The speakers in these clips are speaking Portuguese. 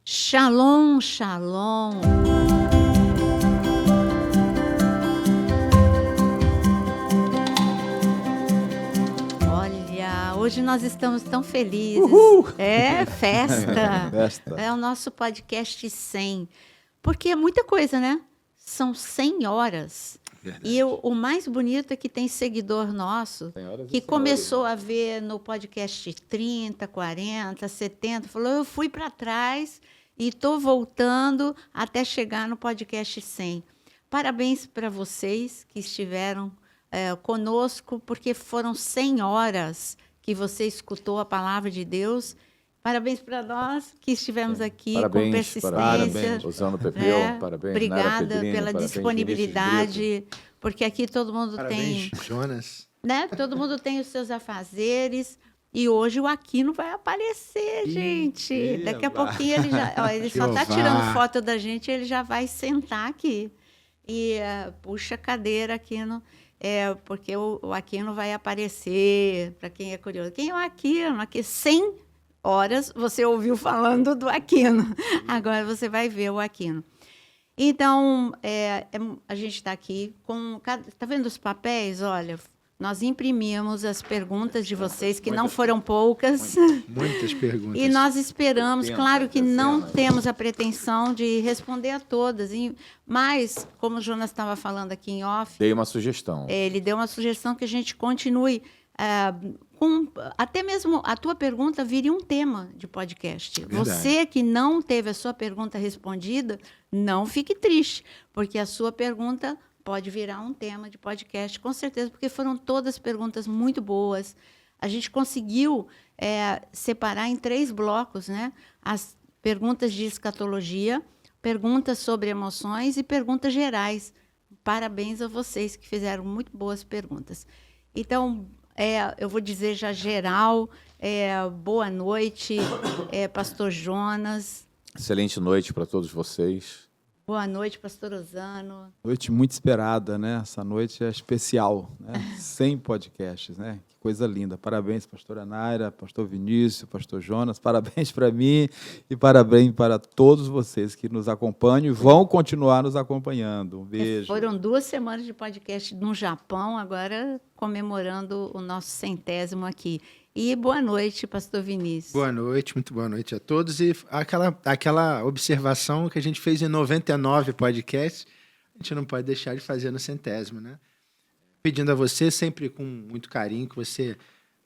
Shalom, shalom. Olha, hoje nós estamos tão felizes. Uhul! É festa. Festa. É o nosso podcast 100. Porque é muita coisa, né? São 100 horas. Verdade. E o mais bonito é que tem seguidor nosso que começou a ver no podcast 30, 40, 70, falou, eu fui para trás e estou voltando até chegar no podcast 100. Parabéns para vocês que estiveram conosco, porque foram 100 horas que você escutou a palavra de Deus. Parabéns para nós que estivemos aqui com persistência. Parabéns, Rosana Pepeu, parabéns. Obrigada Pedrini, pela parabéns, disponibilidade, porque aqui todo mundo Parabéns, tem... Jonas. Né? Todo mundo tem os seus afazeres. E hoje o Aquino vai aparecer, gente. Daqui a pouquinho ele já... Ó, ele só está tirando foto da gente e ele já vai sentar aqui. E puxa a cadeira, Aquino. Porque o Aquino vai aparecer, para quem é curioso. Quem é o Aquino? Aqui 100 horas você ouviu falando do Aquino. Agora você vai ver o Aquino. Então, a gente está aqui com... Está vendo os papéis? Olha, nós imprimimos as perguntas de vocês, que não foram poucas. Muitas perguntas. E nós esperamos, claro que não temos a pretensão de responder a todas, mas, como o Jonas estava falando aqui em off... Dei uma sugestão. Ele deu uma sugestão que a gente continue... até mesmo a tua pergunta vire um tema de podcast. Verdade. Você que não teve a sua pergunta respondida, não fique triste, porque a sua pergunta pode virar um tema de podcast, com certeza, porque foram todas perguntas muito boas. A gente conseguiu separar em 3 blocos, né? As perguntas de escatologia, perguntas sobre emoções e perguntas gerais. Parabéns a vocês que fizeram muito boas perguntas. Então, eu vou dizer já geral, boa noite, pastor Jonas. Excelente noite para todos vocês. Boa noite, pastor Osano. Noite muito esperada, né? Essa noite é especial, né? 100 podcasts, né? Que coisa linda. Parabéns, pastora Naira, pastor Vinícius, pastor Jonas. Parabéns para mim e parabéns para todos vocês que nos acompanham e vão continuar nos acompanhando. Um beijo. Foram 2 semanas de podcast no Japão, agora comemorando o nosso 100º aqui. E boa noite, pastor Vinícius. Boa noite, muito boa noite a todos. E aquela observação que a gente fez em 99 podcasts, a gente não pode deixar de fazer no 100º, né? Pedindo a você, sempre com muito carinho, que você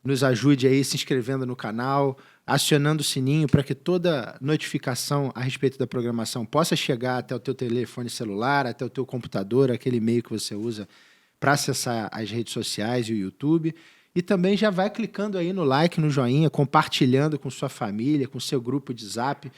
nos ajude aí se inscrevendo no canal, acionando o sininho para que toda notificação a respeito da programação possa chegar até o teu telefone celular, até o teu computador, aquele e-mail que você usa para acessar as redes sociais e o YouTube. E também já vai clicando aí no like, no joinha, compartilhando com sua família, com seu grupo de Zap,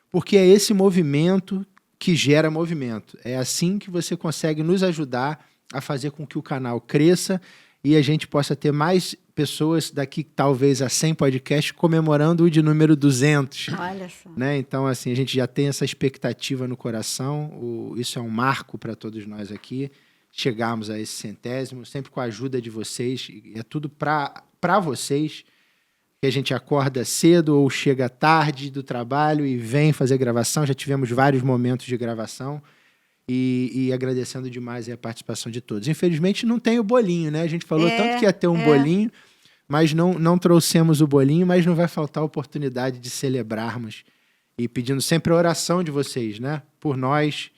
porque é esse movimento que gera movimento. É assim que você consegue nos ajudar a fazer com que o canal cresça e a gente possa ter mais pessoas daqui, talvez, a 100 podcasts, comemorando o de número 200. Olha só. Né? Então, assim, a gente já tem essa expectativa no coração, isso é um marco para todos nós aqui, chegarmos a esse 100º, sempre com a ajuda de vocês, e é tudo para vocês, que a gente acorda cedo ou chega tarde do trabalho e vem fazer gravação, já tivemos vários momentos de gravação, e agradecendo demais a participação de todos. Infelizmente não tem o bolinho, né? A gente falou tanto que ia ter um bolinho, mas não trouxemos o bolinho, mas não vai faltar a oportunidade de celebrarmos, e pedindo sempre a oração de vocês, né? Por nós,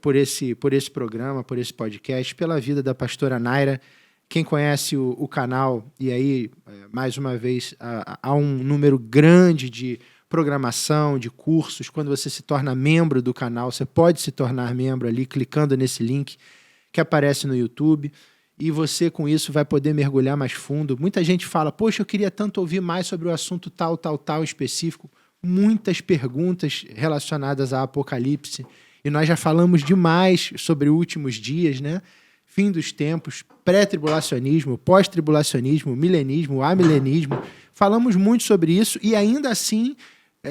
por esse programa, por esse podcast, pela vida da pastora Naira. Quem conhece o canal, e aí, mais uma vez, há um número grande de programação, de cursos. Quando você se torna membro do canal, você pode se tornar membro ali, clicando nesse link que aparece no YouTube, e você, com isso, vai poder mergulhar mais fundo. Muita gente fala, poxa, eu queria tanto ouvir mais sobre o assunto tal específico. Muitas perguntas relacionadas a Apocalipse, e nós já falamos demais sobre últimos dias, né? Fim dos tempos, pré-tribulacionismo, pós-tribulacionismo, milenismo, amilenismo. Falamos muito sobre isso e ainda assim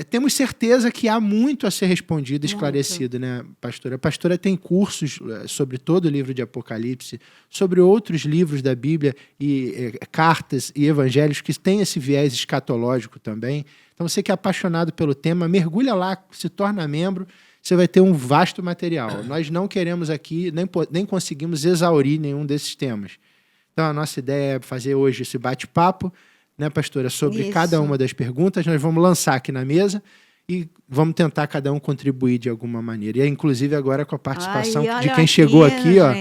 temos certeza que há muito a ser respondido e esclarecido, né, pastora? A pastora tem cursos sobre todo o livro de Apocalipse, sobre outros livros da Bíblia e cartas e evangelhos que têm esse viés escatológico também. Então, você que é apaixonado pelo tema, mergulha lá, se torna membro, você vai ter um vasto material. Nós não queremos aqui, nem conseguimos exaurir nenhum desses temas. Então, a nossa ideia é fazer hoje esse bate-papo, né, pastora, sobre cada uma das perguntas. Nós vamos lançar aqui na mesa e vamos tentar cada um contribuir de alguma maneira. E, inclusive, agora com a participação de quem chegou aqui, ó,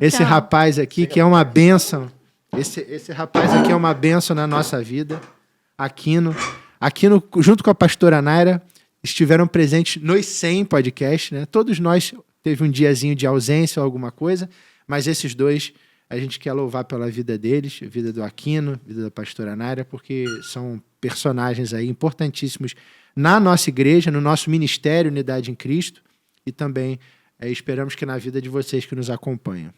esse rapaz aqui, que é uma bênção. Esse rapaz aqui é uma bênção na nossa vida. Aquino, junto com a pastora Naira, estiveram presentes nos 100 podcasts, né? Todos nós teve um diazinho de ausência ou alguma coisa, mas esses dois a gente quer louvar pela vida deles, a vida do Aquino, a vida da pastora Naira, porque são personagens aí importantíssimos na nossa igreja, no nosso ministério Unidade em Cristo, e também esperamos que na vida de vocês que nos acompanham.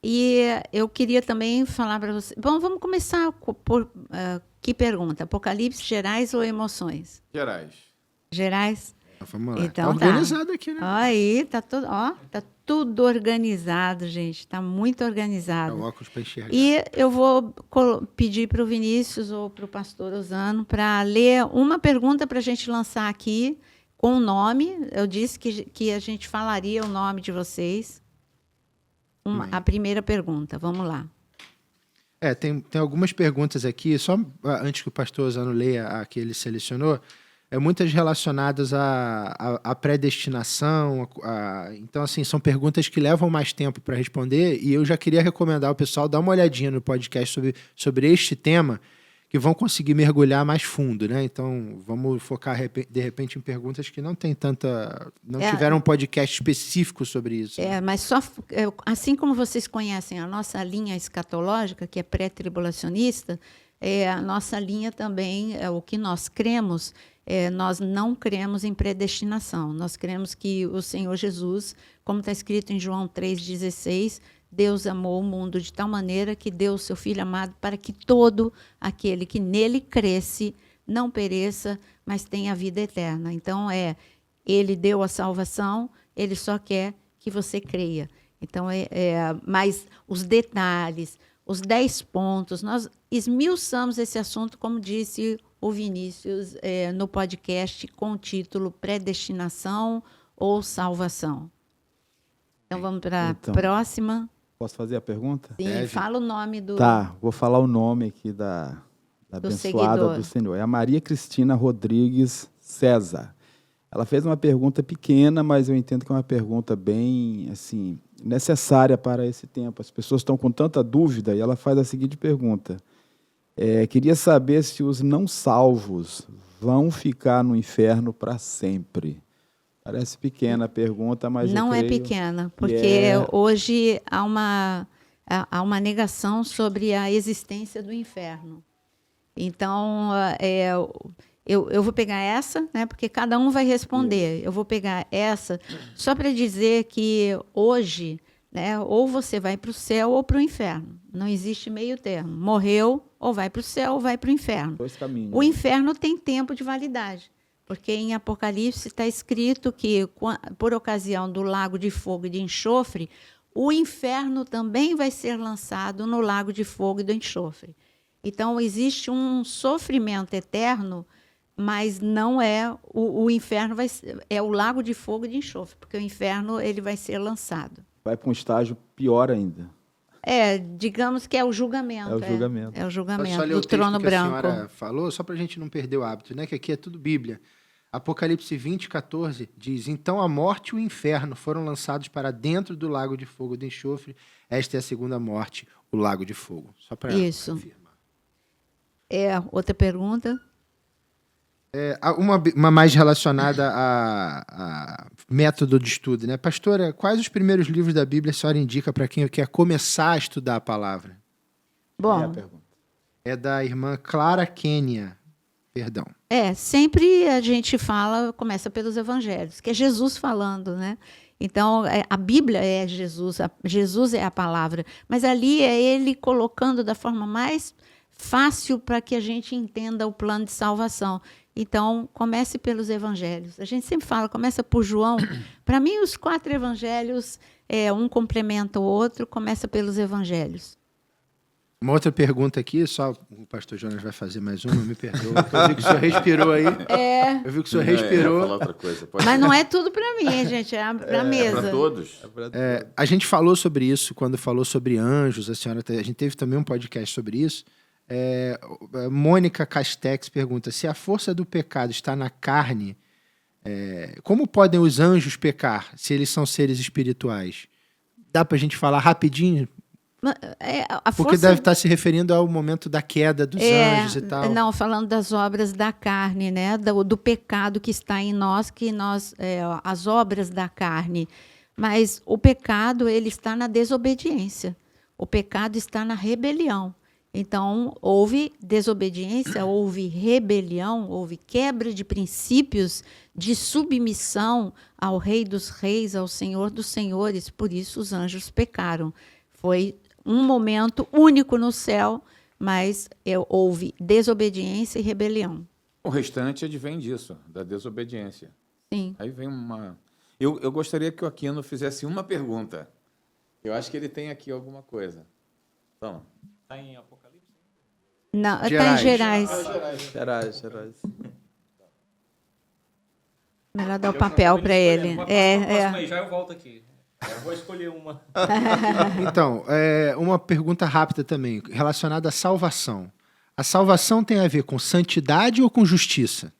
E eu queria também falar para vocês... Bom, vamos começar por... que pergunta? Apocalipse, gerais ou emoções? Gerais? Vamos lá. Então, tá organizado aqui, né? Aí, tá tudo organizado, gente. Tá muito organizado. É o óculos para enxergar. E eu vou pedir para o Vinícius ou para o pastor Osano para ler uma pergunta para a gente lançar aqui com o nome. Eu disse que a gente falaria o nome de vocês. A primeira pergunta, vamos lá. Tem algumas perguntas aqui, só antes que o pastor Osano leia a que ele selecionou, muitas relacionadas à predestinação. Então, assim, são perguntas que levam mais tempo para responder, e eu já queria recomendar ao pessoal dar uma olhadinha no podcast sobre este tema, que vão conseguir mergulhar mais fundo, né? Então, vamos focar, de repente, em perguntas que não tem não tiveram um podcast específico sobre isso. Mas assim como vocês conhecem a nossa linha escatológica, que é pré-tribulacionista, a nossa linha também, o que nós cremos, nós não cremos em predestinação. Nós cremos que o Senhor Jesus, como está escrito em João 3,16, Deus amou o mundo de tal maneira que deu o seu Filho amado para que todo aquele que nele cresce não pereça, mas tenha a vida eterna. Então, ele deu a salvação, ele só quer que você creia. Então, mas os detalhes, os 10 pontos, nós esmiuçamos esse assunto, como disse o Vinícius, no podcast com o título Predestinação ou Salvação. Então, vamos para a próxima. Posso fazer a pergunta? Sim, fala o nome do... Tá, vou falar o nome aqui da abençoada do Senhor. É a Maria Cristina Rodrigues César. Ela fez uma pergunta pequena, mas eu entendo que é uma pergunta bem, assim, necessária para esse tempo. As pessoas estão com tanta dúvida, e ela faz a seguinte pergunta. Queria saber se os não salvos vão ficar no inferno para sempre. Parece pequena a pergunta, mas não é pequena, porque hoje há uma negação sobre a existência do inferno. Então, eu vou pegar essa, né, porque cada um vai responder. Isso. Eu vou pegar essa só para dizer que hoje, né, ou você vai para o céu ou para o inferno. Não existe meio termo. Morreu, ou vai para o céu ou vai para o inferno. Dois caminhos. O inferno tem tempo de validade. Porque em Apocalipse está escrito que, por ocasião do lago de fogo e de enxofre, o inferno também vai ser lançado no lago de fogo e do enxofre. Então, existe um sofrimento eterno, mas não o inferno, é o lago de fogo e de enxofre, porque o inferno ele vai ser lançado. Vai para um estágio pior ainda. Digamos que é o julgamento. É o julgamento do trono branco. A senhora falou, só para a gente não perder o hábito, né? Que aqui é tudo Bíblia. Apocalipse 20:14 diz: então a morte e o inferno foram lançados para dentro do lago de fogo de enxofre. Esta é a segunda morte, o lago de fogo. Só para confirmar. Outra pergunta? Uma mais relacionada a método de estudo, né? Pastora, quais os primeiros livros da Bíblia a senhora indica para quem quer começar a estudar a palavra? Bom, a pergunta. É da irmã Clara Kênia. Perdão. Sempre a gente começa pelos evangelhos, que é Jesus falando, né? Então, a Bíblia é Jesus, Jesus é a palavra, mas ali é ele colocando da forma mais fácil para que a gente entenda o plano de salvação. Então, comece pelos evangelhos. A gente sempre fala, começa por João. Para mim, os 4 evangelhos, um complementa o outro, começa pelos evangelhos. Uma outra pergunta aqui, só o pastor Jonas vai fazer mais uma, me perdoa. Eu vi que o senhor respirou aí. Eu vi que o senhor respirou. Falar outra coisa. Mas não é tudo para mim, gente, é para a mesa. É para todos. A gente falou sobre isso quando falou sobre anjos. A gente teve também um podcast sobre isso. Mônica Castex pergunta: se a força do pecado está na carne, como podem os anjos pecar se eles são seres espirituais? Dá para a gente falar rapidinho? Porque deve estar se referindo ao momento da queda dos anjos e tal. Não, falando das obras da carne, né? Do pecado que está em nós, as obras da carne. Mas o pecado, ele está na desobediência. O pecado está na rebelião. Então, houve desobediência, houve rebelião, houve quebra de princípios de submissão ao Rei dos Reis, ao Senhor dos Senhores. Por isso os anjos pecaram. Foi um momento único no céu, mas houve desobediência e rebelião. O restante advém disso, da desobediência. Sim. Aí vem uma... Eu gostaria que o Aquino fizesse uma pergunta. Eu acho que ele tem aqui alguma coisa. Então... Está em Apocalipse? Não, está em Gerais. Gerais. Melhor dar o papel para ele. Próxima aí, já eu volto aqui. Eu vou escolher uma. Então, uma pergunta rápida também, relacionada à salvação. A salvação tem a ver com santidade ou com justiça?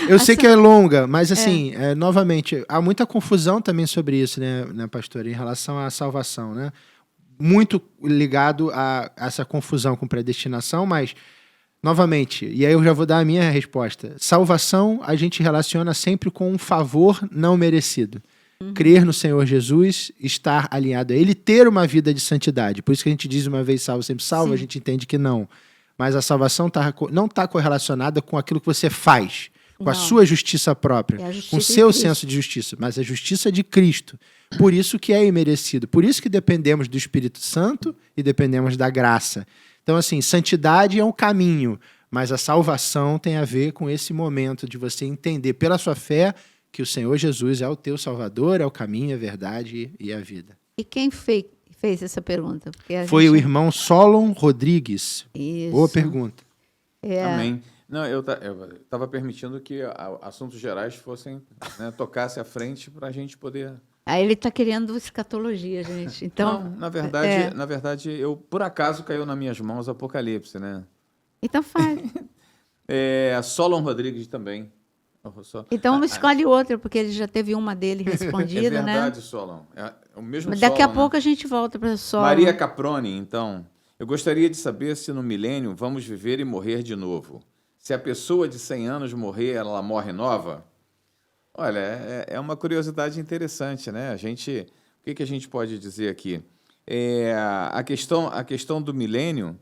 Eu sei que é longa, mas assim, novamente, há muita confusão também sobre isso, né, pastora, em relação à salvação, né? Muito ligado a essa confusão com predestinação, mas, novamente, e aí eu já vou dar a minha resposta. Salvação a gente relaciona sempre com um favor não merecido. Crer no Senhor Jesus, estar alinhado a Ele, ter uma vida de santidade. Por isso que a gente diz uma vez salvo, sempre salvo. Sim. A gente entende que não. Mas a salvação não está correlacionada com aquilo que você faz, com a sua justiça própria, com o seu senso de justiça, mas a justiça de Cristo. Por isso que é imerecido. Por isso que dependemos do Espírito Santo e dependemos da graça. Então, assim, santidade é um caminho, mas a salvação tem a ver com esse momento de você entender pela sua fé que o Senhor Jesus é o teu Salvador, é o caminho, a verdade e a vida. E quem fez essa pergunta? Foi o irmão Solon Rodrigues. Isso. Boa pergunta. Amém. Não, eu estava permitindo que assuntos gerais fossem, né, tocasse à frente para a gente poder... Aí ele está querendo escatologia, gente. Então, não, na verdade, eu por acaso caiu nas minhas mãos Apocalipse, né? Então faz. Solon Rodrigues também. Então escolhe outra, porque ele já teve uma dele respondida, né? É verdade, Solon. É o mesmo Mas daqui Solon, a pouco né? a gente volta para Solon. Maria Caproni, então. Eu gostaria de saber se no milênio vamos viver e morrer de novo. Se a pessoa de 100 anos morrer, ela morre nova? Olha, é uma curiosidade interessante, né? O que a gente pode dizer aqui? A questão do milênio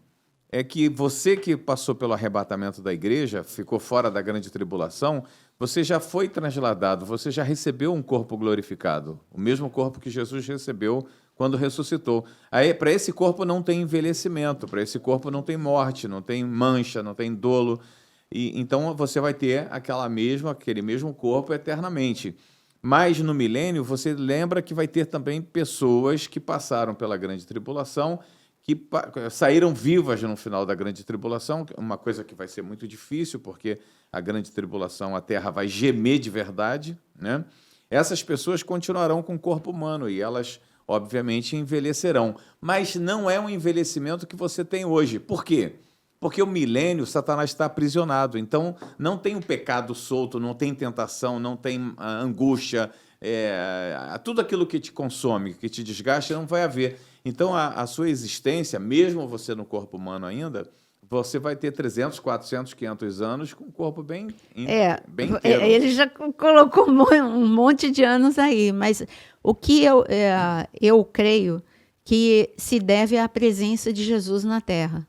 é que você que passou pelo arrebatamento da igreja, ficou fora da grande tribulação, você já foi transladado, você já recebeu um corpo glorificado, o mesmo corpo que Jesus recebeu quando ressuscitou. Aí, para esse corpo não tem envelhecimento, para esse corpo não tem morte, não tem mancha, não tem dolo. Então você vai ter aquele mesmo corpo eternamente. Mas no milênio você lembra que vai ter também pessoas que passaram pela grande tribulação, que saíram vivas no final da grande tribulação, uma coisa que vai ser muito difícil, porque a grande tribulação, a terra vai gemer de verdade, né? Essas pessoas continuarão com o corpo humano e elas, obviamente, envelhecerão. Mas não é um envelhecimento que você tem hoje. Por quê? Porque o milênio, Satanás está aprisionado. Então, não tem o pecado solto, não tem tentação, não tem angústia. Tudo aquilo que te consome, que te desgasta, não vai haver. Então, a sua existência, mesmo você no corpo humano ainda, você vai ter 300, 400, 500 anos com o corpo bem inteiro. Ele já colocou um monte de anos aí, mas o que eu creio que se deve à presença de Jesus na Terra.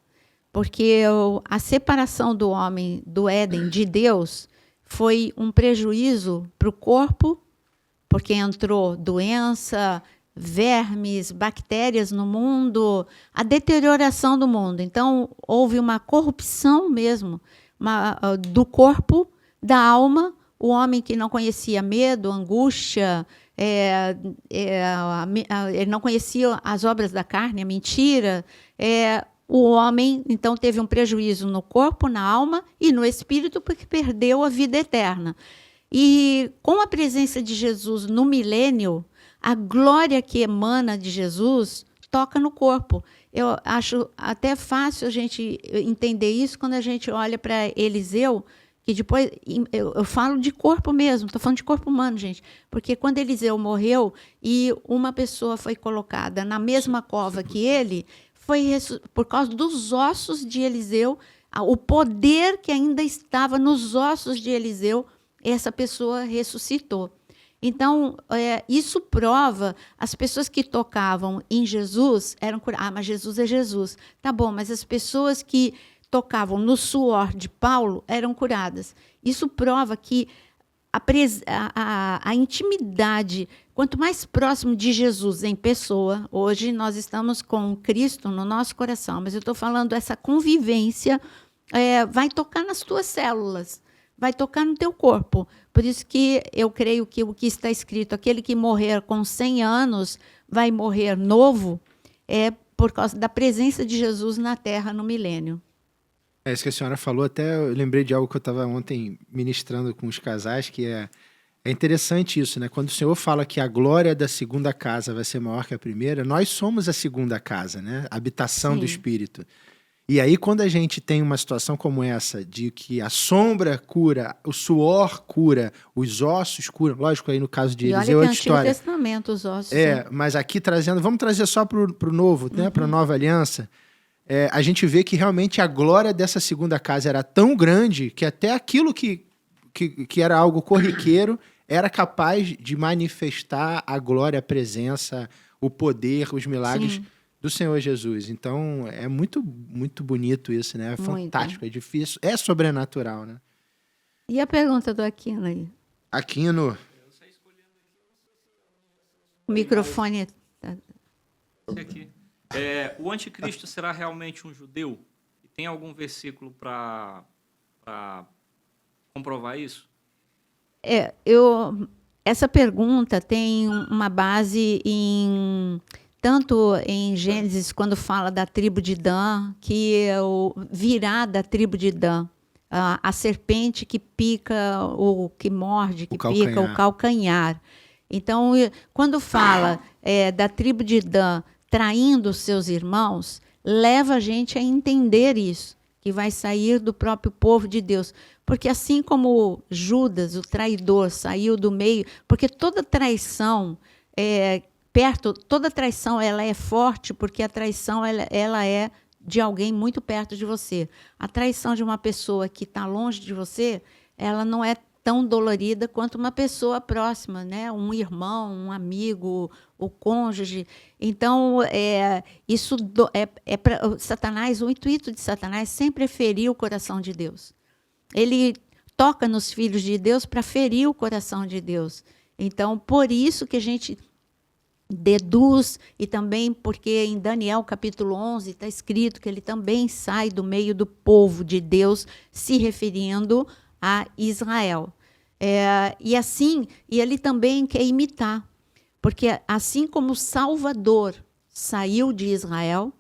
Porque a separação do homem do Éden de Deus foi um prejuízo para o corpo, porque entrou doença, vermes, bactérias no mundo, a deterioração do mundo. Então, houve uma corrupção mesmo do corpo, da alma, o homem que não conhecia medo, angústia, ele não conhecia as obras da carne, a mentira, o homem, então, teve um prejuízo no corpo, na alma e no espírito, porque perdeu a vida eterna. E com a presença de Jesus no milênio, a glória que emana de Jesus toca no corpo. Eu acho até fácil a gente entender isso quando a gente olha para Eliseu, que depois, eu falo de corpo mesmo, estou falando de corpo humano, gente, porque quando Eliseu morreu e uma pessoa foi colocada na mesma cova que ele, foi por causa dos ossos de Eliseu, o poder que ainda estava nos ossos de Eliseu, essa pessoa ressuscitou. Então, isso prova, as pessoas que tocavam em Jesus eram curadas. Ah, mas Jesus é Jesus. Tá bom, mas as pessoas que tocavam no suor de Paulo eram curadas. Isso prova que a intimidade, quanto mais próximo de Jesus em pessoa, hoje nós estamos com Cristo no nosso coração, mas eu estou falando essa convivência, vai tocar nas tuas células, vai tocar no teu corpo. Por isso que eu creio que o que está escrito, aquele que morrer com 100 anos vai morrer novo, por causa da presença de Jesus na Terra no milênio. Isso que a senhora falou, até eu lembrei de algo que eu estava ontem ministrando com os casais, que é interessante isso, né? Quando o Senhor fala que a glória da segunda casa vai ser maior que a primeira, nós somos a segunda casa, né? A habitação do Espírito. E aí, quando a gente tem uma situação como essa, de que a sombra cura, o suor cura, os ossos curam, lógico, aí no caso de Eliseu é outra história. Antigo Testamento, os ossos. Mas aqui trazendo, vamos trazer só para o novo, né? Para a nova aliança. A gente vê que realmente a glória dessa segunda casa era tão grande que até aquilo que era algo corriqueiro era capaz de manifestar a glória, a presença, o poder, os milagres do Senhor Jesus. Então, é muito, muito bonito isso, né? É fantástico, é difícil, é sobrenatural, né? E a pergunta do Aquino aí? Aquino. O microfone... Esse aqui. O anticristo será realmente um judeu? E tem algum versículo para comprovar isso? Essa pergunta tem uma base tanto em Gênesis, quando fala da tribo de Dan, que virá da tribo de Dan, a serpente que pica, ou que morde, que pica o calcanhar. Então, quando fala da tribo de Dan traindo os seus irmãos, leva a gente a entender isso, que vai sair do próprio povo de Deus. Porque assim como Judas, o traidor, saiu do meio, porque toda traição toda traição ela é forte, porque a traição ela é de alguém muito perto de você. A traição de uma pessoa que está longe de você, ela não é tão dolorida quanto uma pessoa próxima, né? Um irmão, um amigo, o cônjuge. Então, isso para Satanás, o intuito de Satanás sempre é ferir o coração de Deus. Ele toca nos filhos de Deus para ferir o coração de Deus. Então, por isso que a gente deduz, e também porque em Daniel capítulo 11 está escrito que ele também sai do meio do povo de Deus, se referindo a Israel. E ele também quer imitar, porque assim como o Salvador saiu de Israel,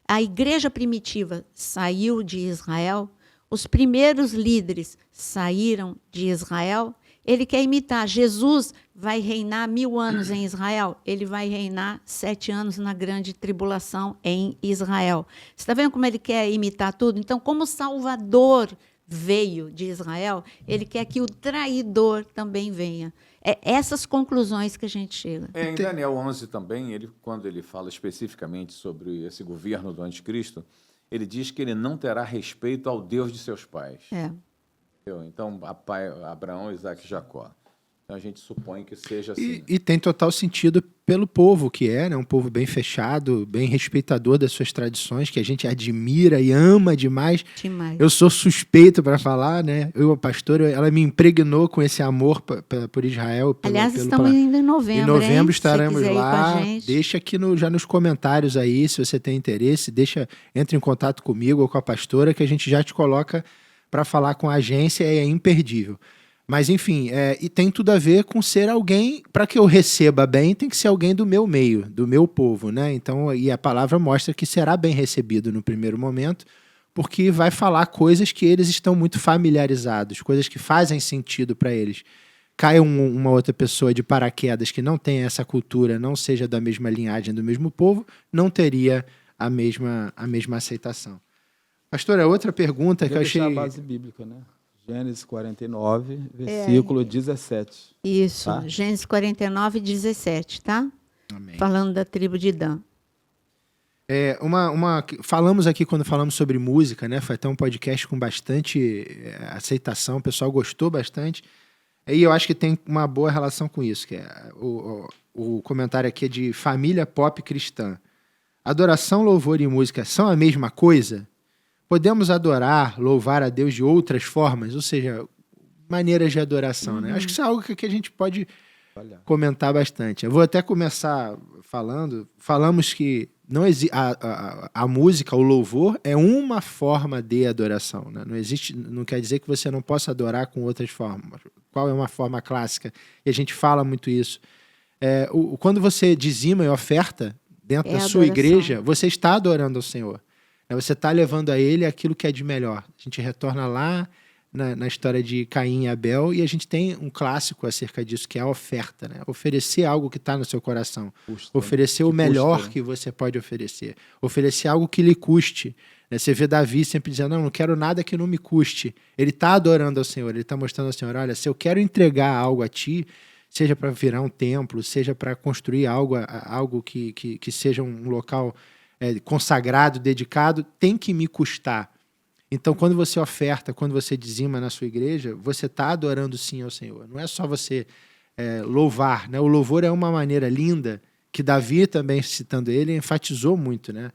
a igreja primitiva saiu de Israel, os primeiros líderes saíram de Israel, ele quer imitar. Jesus vai reinar 1000 anos em Israel, ele vai reinar 7 anos na grande tribulação em Israel. Você está vendo como ele quer imitar tudo? Então, como o Salvador veio de Israel, ele quer que o traidor também venha. Essas conclusões que a gente chega. Em Daniel 11 também, quando ele fala especificamente sobre esse governo do anticristo, ele diz que ele não terá respeito ao Deus de seus pais. Então, Abraão, Isaac e Jacó. Então, a gente supõe que seja assim. E tem total sentido pelo povo que né? Um povo bem fechado, bem respeitador das suas tradições, que a gente admira e ama demais. Eu sou suspeito para falar, né? Eu, a pastora, ela me impregnou com esse amor por Israel. Aliás, estamos indo em novembro. Em novembro estaremos lá. Deixa aqui já nos comentários aí, se você tem interesse, entre em contato comigo ou com a pastora, que a gente já te coloca para falar com a agência, é imperdível. Mas, enfim, e tem tudo a ver com ser alguém, para que eu receba bem, tem que ser alguém do meu meio, do meu povo, né? Então, e a palavra mostra que será bem recebido no primeiro momento, porque vai falar coisas que eles estão muito familiarizados, coisas que fazem sentido para eles. Cai uma outra pessoa de paraquedas que não tem essa cultura, não seja da mesma linhagem, do mesmo povo, não teria a mesma aceitação. Pastora, outra pergunta que eu achei... a base bíblica, né? Gênesis 49, versículo 17. Isso, Tá? Gênesis 49, 17, tá? Amém. Falando da tribo de Dan. Falamos aqui quando falamos sobre música, né? Foi até um podcast com bastante aceitação, o pessoal gostou bastante. E eu acho que tem uma boa relação com isso, que é o comentário aqui é de família pop cristã. Adoração, louvor e música são a mesma coisa? Podemos adorar, louvar a Deus de outras formas? Ou seja, maneiras de adoração, né? Acho que isso é algo que a gente pode comentar bastante. Eu vou até começar falamos que não a música, o louvor, é uma forma de adoração, né? Não quer dizer que você não possa adorar com outras formas. Qual é uma forma clássica? E a gente fala muito isso. Quando você dizima e oferta dentro da sua igreja, você está adorando ao Senhor. Você está levando a Ele aquilo que é de melhor. A gente retorna lá na história de Caim e Abel e a gente tem um clássico acerca disso, que é a oferta, né? Oferecer algo que está no seu coração. Oferecer o melhor que você pode oferecer. Oferecer algo que lhe custe. Né? Você vê Davi sempre dizendo, não quero nada que não me custe. Ele está adorando ao Senhor, ele está mostrando ao Senhor, olha, se eu quero entregar algo a ti, seja para virar um templo, seja para construir algo que seja um local consagrado, dedicado, tem que me custar. Então, quando você oferta, quando você dizima na sua igreja, você está adorando sim ao Senhor. Não é só você louvar, né? O louvor é uma maneira linda, que Davi também, citando ele, enfatizou muito, né?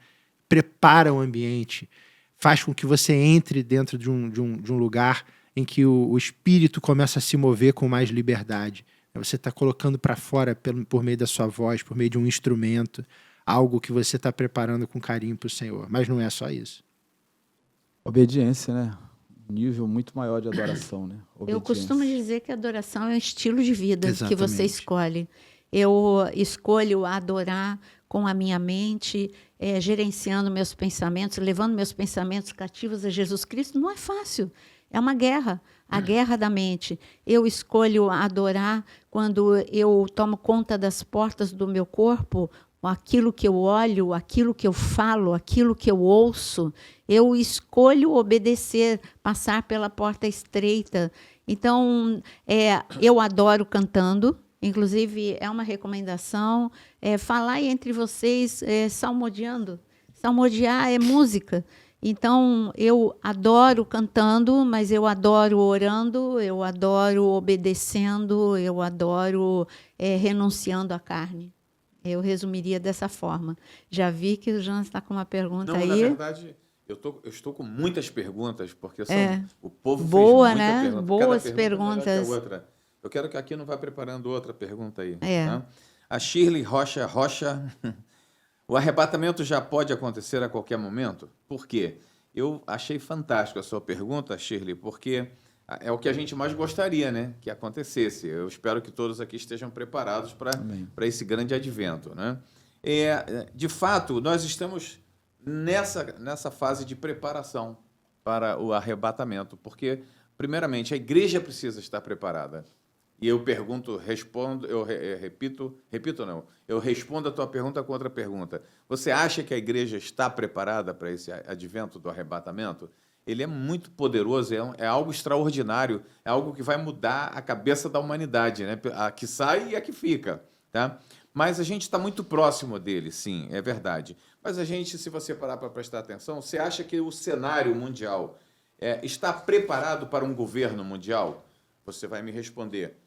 Prepara o ambiente, faz com que você entre dentro de um lugar em que o espírito começa a se mover com mais liberdade. Você está colocando para fora por meio da sua voz, por meio de um instrumento, algo que você está preparando com carinho para o Senhor. Mas não é só isso. Obediência, né? Um nível muito maior de adoração, né? Eu costumo dizer que a adoração é um estilo de vida que você escolhe. Eu escolho adorar com a minha mente, gerenciando meus pensamentos, levando meus pensamentos cativos a Jesus Cristo. Não é fácil. É uma guerra, a guerra da mente. Eu escolho adorar quando eu tomo conta das portas do meu corpo, aquilo que eu olho, aquilo que eu falo, aquilo que eu ouço, eu escolho obedecer, passar pela porta estreita. Então, eu adoro cantando, inclusive é uma recomendação, falar entre vocês salmodiando. Salmodiar é música. Então, eu adoro cantando, mas eu adoro orando, eu adoro obedecendo, eu adoro renunciando à carne. Eu resumiria dessa forma. Já vi que o Jonas está com uma pergunta aí. Na verdade, eu estou com muitas perguntas, porque o povo boa, fez muita né? pergunta. Boas Cada perguntas. outra. Eu quero que aqui não vá preparando outra pergunta aí. Tá? A Shirley Rocha. O arrebatamento já pode acontecer a qualquer momento? Por quê? Eu achei fantástico a sua pergunta, Shirley, porque é o que a gente mais gostaria, né, que acontecesse. Eu espero que todos aqui estejam preparados para esse grande advento, né? De fato, nós estamos nessa fase de preparação para o arrebatamento, porque, primeiramente, a igreja precisa estar preparada. E eu respondo a tua pergunta com outra pergunta. Você acha que a igreja está preparada para esse advento do arrebatamento? Ele é muito poderoso, é algo extraordinário, é algo que vai mudar a cabeça da humanidade, né? A que sai e a que fica, tá? Mas a gente está muito próximo dele, sim, é verdade. Mas a gente, se você parar para prestar atenção, você acha que o cenário mundial está preparado para um governo mundial? Você vai me responder,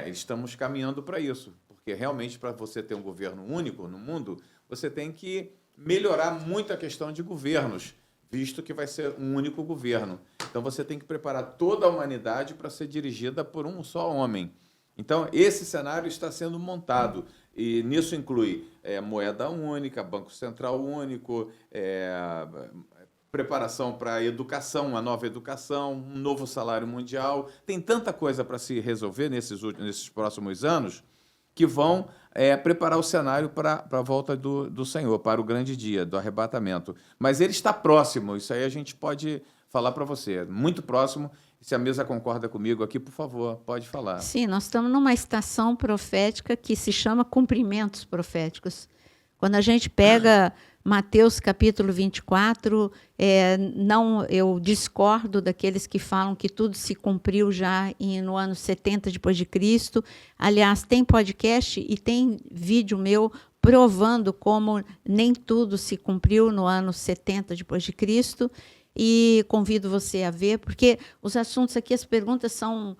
estamos caminhando para isso, porque realmente para você ter um governo único no mundo, você tem que melhorar muito a questão de governos, visto que vai ser um único governo. Então, você tem que preparar toda a humanidade para ser dirigida por um só homem. Então, esse cenário está sendo montado, e nisso inclui moeda única, Banco Central único, preparação para a educação, uma nova educação, um novo salário mundial. Tem tanta coisa para se resolver nesses próximos anos que vão preparar o cenário para a volta do Senhor, para o grande dia do arrebatamento. Mas ele está próximo, isso aí a gente pode falar para você, muito próximo. Se a mesa concorda comigo aqui, por favor, pode falar. Sim, nós estamos numa estação profética que se chama cumprimentos proféticos. Quando a gente pega Mateus capítulo 24, eu discordo daqueles que falam que tudo se cumpriu já no ano 70 depois de Cristo. Aliás, tem podcast e tem vídeo meu provando como nem tudo se cumpriu no ano 70 depois de Cristo. E convido você a ver, porque os assuntos aqui, as perguntas são...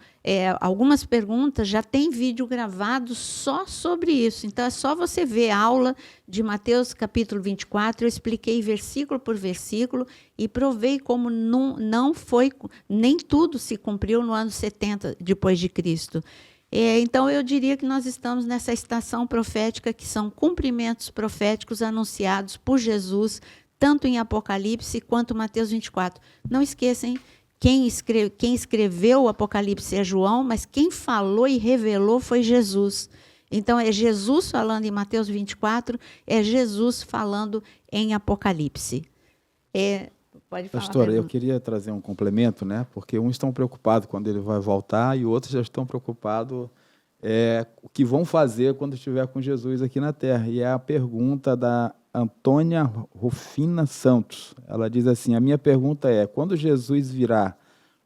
algumas perguntas já tem vídeo gravado só sobre isso. Então, é só você ver a aula de Mateus, capítulo 24. Eu expliquei versículo por versículo e provei como não foi... Nem tudo se cumpriu no ano 70 depois de Cristo. Então, eu diria que nós estamos nessa estação profética, que são cumprimentos proféticos anunciados por Jesus, tanto em Apocalipse quanto Mateus 24. Não esqueçam, quem escreveu o Apocalipse é João, mas quem falou e revelou foi Jesus. Então, é Jesus falando em Mateus 24, é Jesus falando em Apocalipse. Pode falar. Pastora, eu queria trazer um complemento, né? Porque uns estão preocupados quando ele vai voltar e outros já estão preocupados o que vão fazer quando estiver com Jesus aqui na Terra. E é a pergunta da Antônia Rufina Santos. Ela diz assim: a minha pergunta é, quando Jesus virá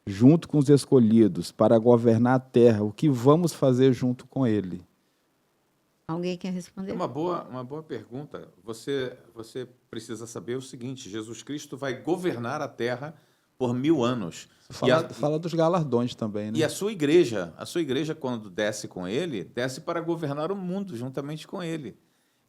junto com os escolhidos para governar a terra, o que vamos fazer junto com ele? Alguém quer responder? É uma boa pergunta. Você precisa saber o seguinte: Jesus Cristo vai governar a terra por 1000 anos. Fala dos galardões também, né? E a sua igreja, quando desce com ele, desce para governar o mundo juntamente com ele.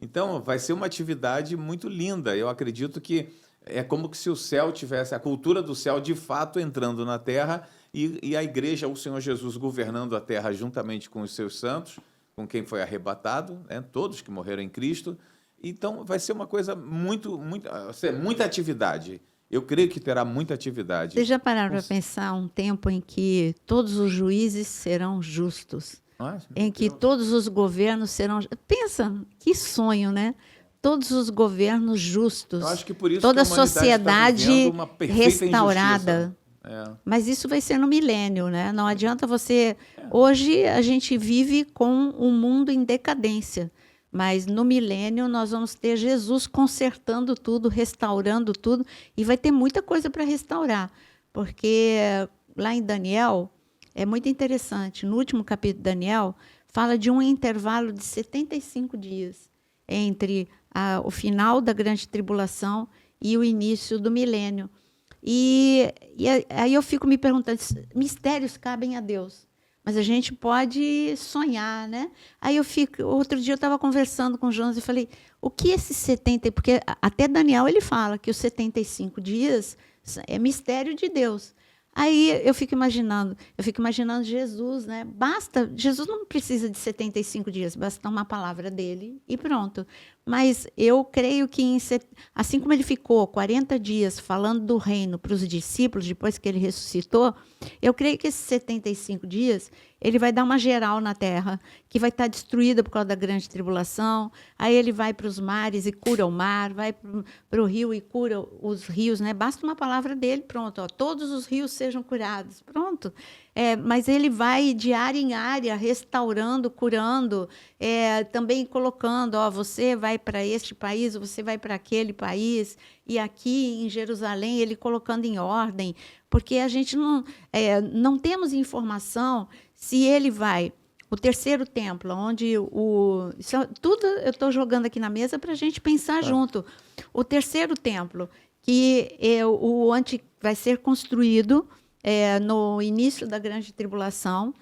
Então, vai ser uma atividade muito linda. Eu acredito que é como se o céu tivesse, a cultura do céu, de fato, entrando na terra e a igreja, o Senhor Jesus, governando a terra juntamente com os seus santos, com quem foi arrebatado, né, todos que morreram em Cristo. Então, vai ser uma coisa muita atividade. Eu creio que terá muita atividade. Vocês já pararam para pensar um tempo em que todos os juízes serão justos? Em que todos os governos serão... Pensa, que sonho, né? Todos os governos justos. Eu acho que por isso toda que a sociedade uma perfeita restaurada. Mas isso vai ser no milênio, né? Não adianta você... Hoje a gente vive com um mundo em decadência, mas no milênio nós vamos ter Jesus consertando tudo, restaurando tudo, e vai ter muita coisa para restaurar, porque lá em Daniel... É muito interessante. No último capítulo de Daniel, fala de um intervalo de 75 dias entre o final da grande tribulação e o início do milênio. E aí eu fico me perguntando, mistérios cabem a Deus, mas a gente pode sonhar, né? Aí outro dia eu estava conversando com o Jonas e falei, o que esses 70... Porque até Daniel ele fala que os 75 dias é mistério de Deus. Aí eu fico imaginando Jesus, né? Jesus não precisa de 75 dias, basta uma palavra dele e pronto. Mas eu creio que, assim como ele ficou 40 dias falando do reino para os discípulos, depois que ele ressuscitou, eu creio que esses 75 dias ele vai dar uma geral na terra, que vai estar destruída por causa da grande tribulação. Aí ele vai para os mares e cura o mar, vai para o rio e cura os rios, né? Basta uma palavra dele, pronto. Todos os rios sejam curados, pronto. Mas ele vai de área em área, restaurando, curando, também colocando, você vai para este país, você vai para aquele país, e aqui em Jerusalém, ele colocando em ordem, porque a gente não temos informação se ele vai, o terceiro templo, onde tudo eu estou jogando aqui na mesa para a gente pensar junto. O terceiro templo, que vai ser construído no início da grande tribulação,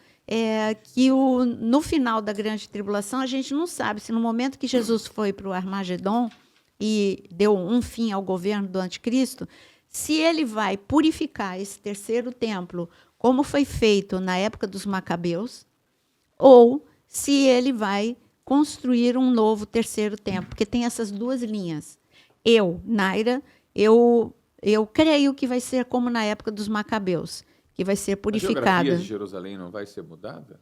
que no final da grande tribulação, a gente não sabe se no momento que Jesus foi para o Armagedon e deu um fim ao governo do anticristo, se ele vai purificar esse terceiro templo, como foi feito na época dos Macabeus, ou se ele vai construir um novo terceiro templo, porque tem essas duas linhas. Naira, eu eu creio que vai ser como na época dos Macabeus, que vai ser A purificada. geografia de Jerusalém não vai ser mudada?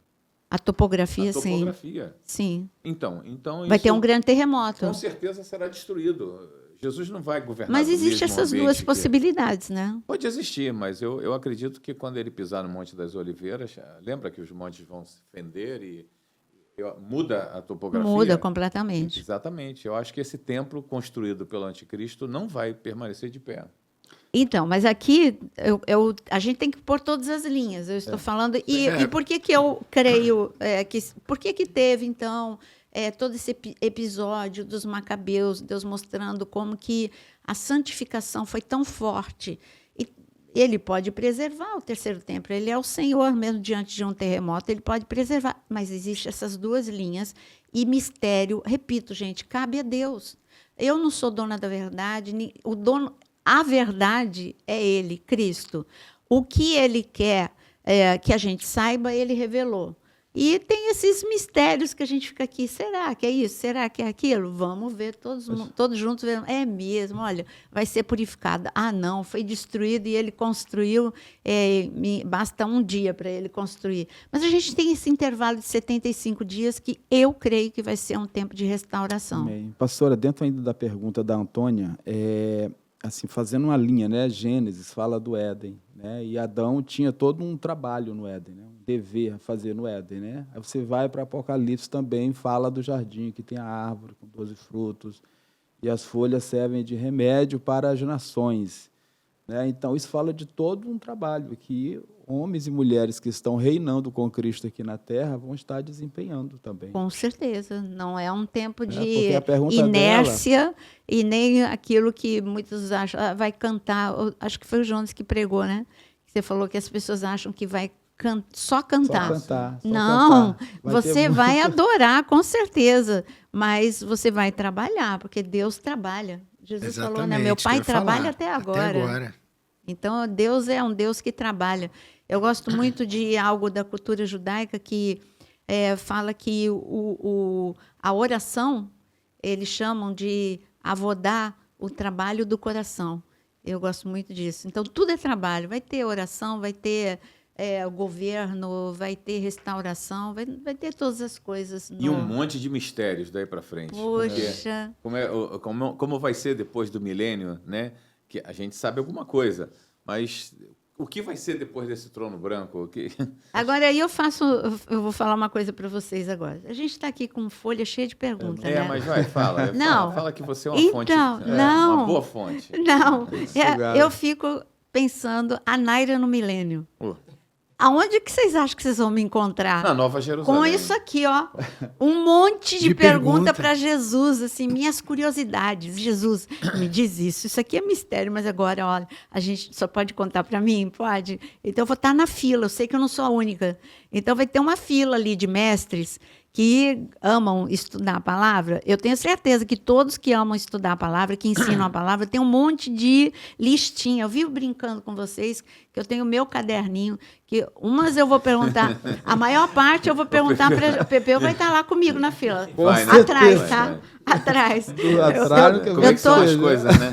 A topografia, A topografia. sim. Então Vai ter isso um grande terremoto. com certeza será destruído. Jesus não vai governar Mas do existem mesmo essas ambiente duas que- possibilidades, né? Pode existir, mas eu acredito que quando ele pisar no Monte das Oliveiras, lembra que os montes vão se fender e muda a topografia? Muda completamente. Exatamente. Eu acho que esse templo construído pelo anticristo não vai permanecer de pé. Então, mas aqui a gente tem que pôr todas as linhas. Eu estou falando. E por que eu creio por que teve, então, todo esse episódio dos Macabeus, Deus mostrando como que a santificação foi tão forte? E ele pode preservar o terceiro templo. Ele é o Senhor, mesmo diante de um terremoto, ele pode preservar. Mas existem essas duas linhas e mistério. Repito, gente, cabe a Deus. Eu não sou dona da verdade. A verdade é Ele, Cristo. O que Ele quer que a gente saiba, Ele revelou. E tem esses mistérios que a gente fica aqui. Será que é isso? Será que é aquilo? Vamos ver todos juntos. É mesmo, olha, vai ser purificada. Ah, não, foi destruído e Ele construiu. Basta um dia para Ele construir. Mas a gente tem esse intervalo de 75 dias que eu creio que vai ser um tempo de restauração. Amém. Pastora, dentro ainda da pergunta da Antônia, assim, fazendo uma linha, né? Gênesis fala do Éden, né? E Adão tinha todo um trabalho no Éden, né? Um dever a fazer no Éden, né? Aí você vai para Apocalipse também, fala do jardim, que tem a árvore com 12 frutos, e as folhas servem de remédio para as nações, né? Então, isso fala de todo um trabalho que homens e mulheres que estão reinando com Cristo aqui na Terra vão estar desempenhando também. Com certeza. Não é um tempo de porque a pergunta inércia e nem aquilo que muitos acham. Vai cantar. Acho que foi o Jones que pregou, né? Você falou que as pessoas acham que vai só cantar. Só cantar. Não, cantar. você vai adorar, com certeza. Mas você vai trabalhar, porque Deus trabalha. Jesus falou, né? Meu pai trabalha até agora. Então, Deus é um Deus que trabalha. Eu gosto muito de algo da cultura judaica que fala que a oração, eles chamam de avodá, o trabalho do coração. Eu gosto muito disso. Então, tudo é trabalho. Vai ter oração, vai ter o governo, vai ter restauração, vai ter todas as coisas. E um monte de mistérios daí para frente. Poxa. Como vai ser depois do milênio, né? Que a gente sabe alguma coisa, mas o que vai ser depois desse trono branco? Agora, eu vou falar uma coisa para vocês agora. A gente está aqui com folha cheia de perguntas, né? Mas vai, fala. Não. Fala que você é uma fonte. Não. Uma boa fonte. Não, eu fico pensando a Naira no milênio. Aonde que vocês acham que vocês vão me encontrar? Na Nova Jerusalém. Com isso aqui, ó. Um monte de pergunta para Jesus, assim, minhas curiosidades. Jesus, me diz isso. Isso aqui é mistério, mas agora, olha, a gente só pode contar para mim? Pode? Então, eu vou estar na fila. Eu sei que eu não sou a única. Então, vai ter uma fila ali de mestres que amam estudar a palavra. Eu tenho certeza que todos que amam estudar a palavra, que ensinam a palavra, tem um monte de listinha. Eu vivo brincando com vocês que eu tenho o meu caderninho, que umas eu vou perguntar, a maior parte eu vou perguntar para o Pepeu, vai estar lá comigo na fila. Atrás, tá? Atrás. Como é que são as coisas, né?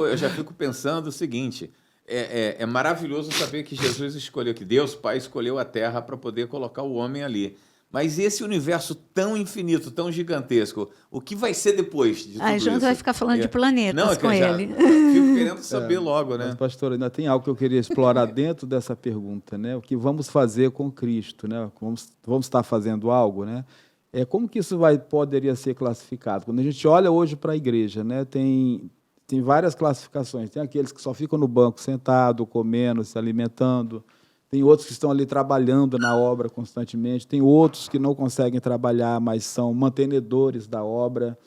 Eu já fico pensando o seguinte... É maravilhoso saber que Jesus escolheu, que Deus Pai escolheu a Terra para poder colocar o homem ali. Mas esse universo tão infinito, tão gigantesco, o que vai ser depois de tudo isso? A gente vai ficar falando de planetas com ele. Fico querendo saber logo, né? Mas, pastor, ainda tem algo que eu queria explorar dentro dessa pergunta, né? O que vamos fazer com Cristo, né? Vamos estar fazendo algo, né? Como que isso poderia ser classificado? Quando a gente olha hoje para a igreja, né? Tem várias classificações. Tem aqueles que só ficam no banco sentado, comendo, se alimentando. Tem outros que estão ali trabalhando na obra constantemente. Tem outros que não conseguem trabalhar, mas são mantenedores da obra.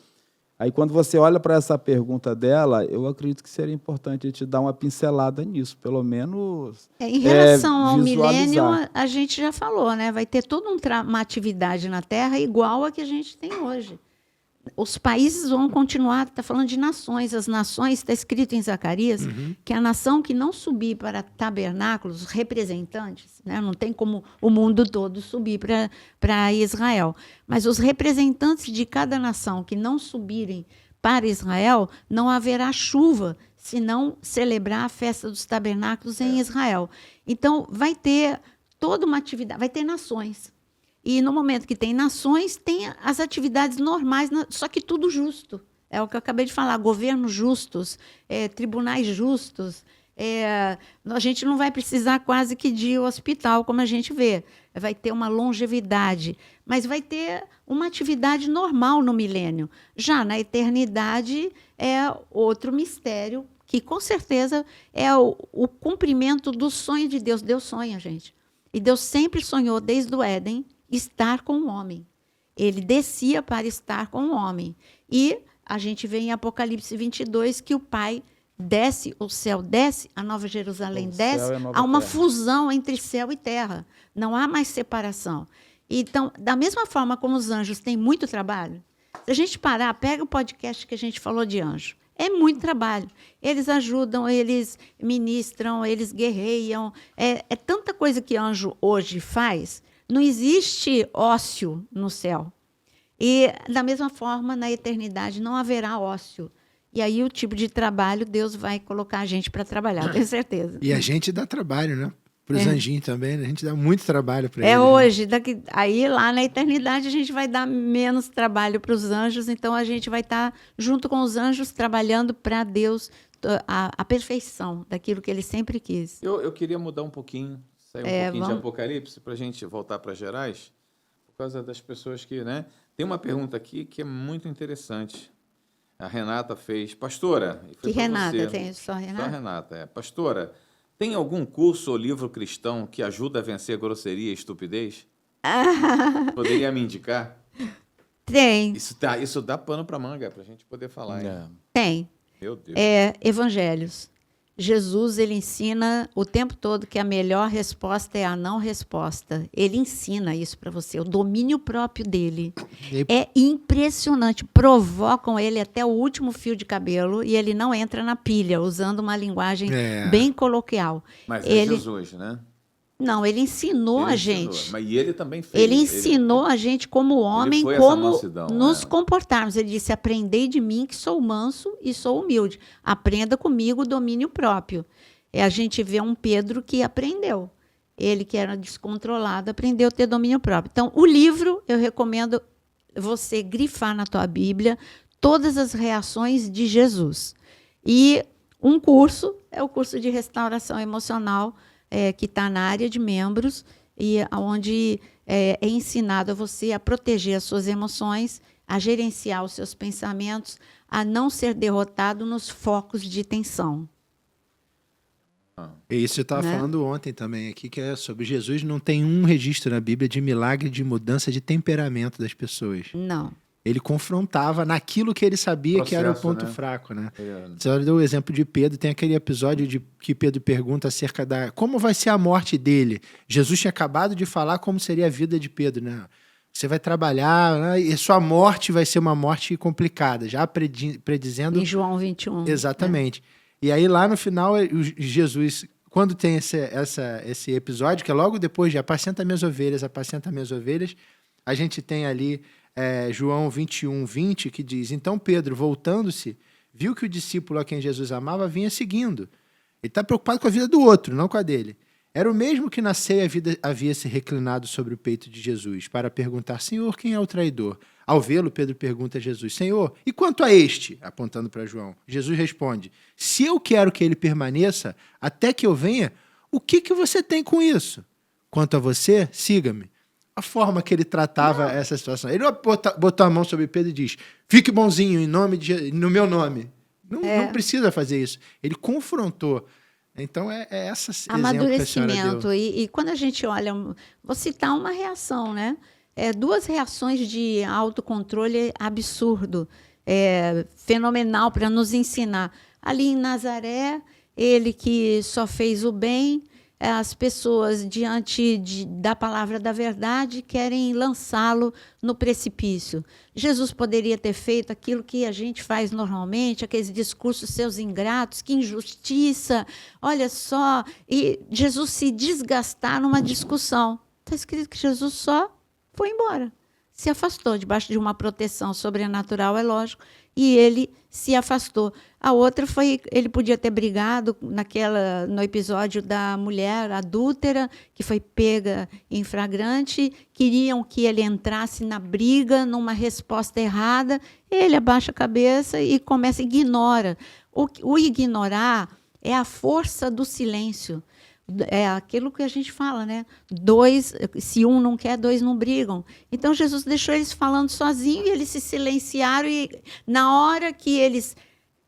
Aí, quando você olha para essa pergunta dela, eu acredito que seria importante a gente dar uma pincelada nisso, pelo menos em relação ao milênio, a gente já falou, né? Vai ter toda uma atividade na Terra igual a que a gente tem hoje. Os países vão continuar, está falando de nações. As nações, está escrito em Zacarias, que a nação que não subir para tabernáculos, os representantes, né, não tem como o mundo todo subir para Israel, mas os representantes de cada nação que não subirem para Israel, não haverá chuva se não celebrar a festa dos tabernáculos em Israel. Então, vai ter toda uma atividade, vai ter nações. E no momento que tem nações, tem as atividades normais, só que tudo justo. É o que eu acabei de falar, governos justos, tribunais justos. A gente não vai precisar quase que de hospital, como a gente vê. Vai ter uma longevidade, mas vai ter uma atividade normal no milênio. Já na eternidade é outro mistério, que com certeza é o cumprimento do sonho de Deus. Deus sonha, gente. E Deus sempre sonhou, desde o Éden, estar com o homem. Ele descia para estar com o homem. E a gente vê em Apocalipse 22 que o Pai desce, o céu desce, a Nova Jerusalém desce, há uma fusão entre céu e terra. Não há mais separação. Então, da mesma forma como os anjos têm muito trabalho, se a gente parar, pega o podcast que a gente falou de anjo. É muito trabalho. Eles ajudam, eles ministram, eles guerreiam. É tanta coisa que anjo hoje faz. Não existe ócio no céu. E, da mesma forma, na eternidade não haverá ócio. E aí, o tipo de trabalho, Deus vai colocar a gente para trabalhar, tenho certeza. E a gente dá trabalho, né? Para os anjinhos também, né? A gente dá muito trabalho para eles. Hoje. Aí, lá na eternidade, a gente vai dar menos trabalho para os anjos. Então, a gente vai estar junto com os anjos, trabalhando para Deus a perfeição daquilo que Ele sempre quis. Eu queria mudar um pouquinho, sair um pouquinho de Apocalipse, para a gente voltar para Gerais, por causa das pessoas que, né? Tem uma pergunta aqui que é muito interessante. A Renata fez. Pastora... Que Renata? Tem só Renata? Só Renata, Pastora, tem algum curso ou livro cristão que ajuda a vencer a grosseria e estupidez? Poderia me indicar? Tem. Isso dá pano para manga, para a gente poder falar. Tem. Meu Deus. Evangelhos. Jesus, ele ensina o tempo todo que a melhor resposta é a não resposta. Ele ensina isso para você, o domínio próprio dele. É impressionante. Provocam ele até o último fio de cabelo e ele não entra na pilha, usando uma linguagem bem coloquial. Mas Jesus, né? Não, ele ensinou a gente. Mas ele também fez. Ele ensinou a gente como homem, como nos comportarmos. Ele disse, aprendei de mim que sou manso e sou humilde. Aprenda comigo o domínio próprio. A gente vê um Pedro que aprendeu. Ele que era descontrolado, aprendeu a ter domínio próprio. Então, o livro, eu recomendo você grifar na tua Bíblia todas as reações de Jesus. E um curso, é o curso de restauração emocional, que está na área de membros, e onde é ensinado a você a proteger as suas emoções, a gerenciar os seus pensamentos, a não ser derrotado nos focos de tensão. Isso eu estava falando ontem também aqui, que é sobre Jesus. Não tem um registro na Bíblia de milagre de mudança de temperamento das pessoas. Não. Ele confrontava naquilo que ele sabia que era o ponto fraco, né? Você deu o exemplo de Pedro, tem aquele episódio de que Pedro pergunta acerca da... Como vai ser a morte dele? Jesus tinha acabado de falar como seria a vida de Pedro, né? Você vai trabalhar, né? E sua morte vai ser uma morte complicada, já predizendo... Em João 21. Exatamente. E aí lá no final, Jesus... Quando tem esse episódio, que é logo depois de apacenta minhas ovelhas, a gente tem ali... João 21, 20, que diz, então Pedro, voltando-se, viu que o discípulo a quem Jesus amava vinha seguindo. Ele está preocupado com a vida do outro, não com a dele. Era o mesmo que na ceia havia se reclinado sobre o peito de Jesus, para perguntar, Senhor, quem é o traidor? Ao vê-lo, Pedro pergunta a Jesus, Senhor, e quanto a este? Apontando para João. Jesus responde, se eu quero que ele permaneça até que eu venha, o que você tem com isso? Quanto a você, siga-me. A forma que ele tratava essa situação. Ele botou a mão sobre Pedro e diz, fique bonzinho no meu nome. Não precisa fazer isso. Ele confrontou. Então, essa amadurecimento. E quando a gente olha, vou citar uma reação, né? 2 reações de autocontrole absurdo, fenomenal para nos ensinar. Ali em Nazaré, ele que só fez o bem, as pessoas, diante da palavra da verdade, querem lançá-lo no precipício. Jesus poderia ter feito aquilo que a gente faz normalmente, aqueles discursos seus ingratos, que injustiça, olha só, e Jesus se desgastar numa discussão. Está escrito que Jesus só foi embora. se afastou, debaixo de uma proteção sobrenatural, é lógico, e ele se afastou. A outra foi, ele podia ter brigado no episódio da mulher adúltera, que foi pega em flagrante, queriam que ele entrasse na briga, numa resposta errada, ele abaixa a cabeça e ignora. O ignorar é a força do silêncio. É aquilo que a gente fala, né? Se um não quer, dois não brigam. Então, Jesus deixou eles falando sozinhos, e eles se silenciaram, e na hora que eles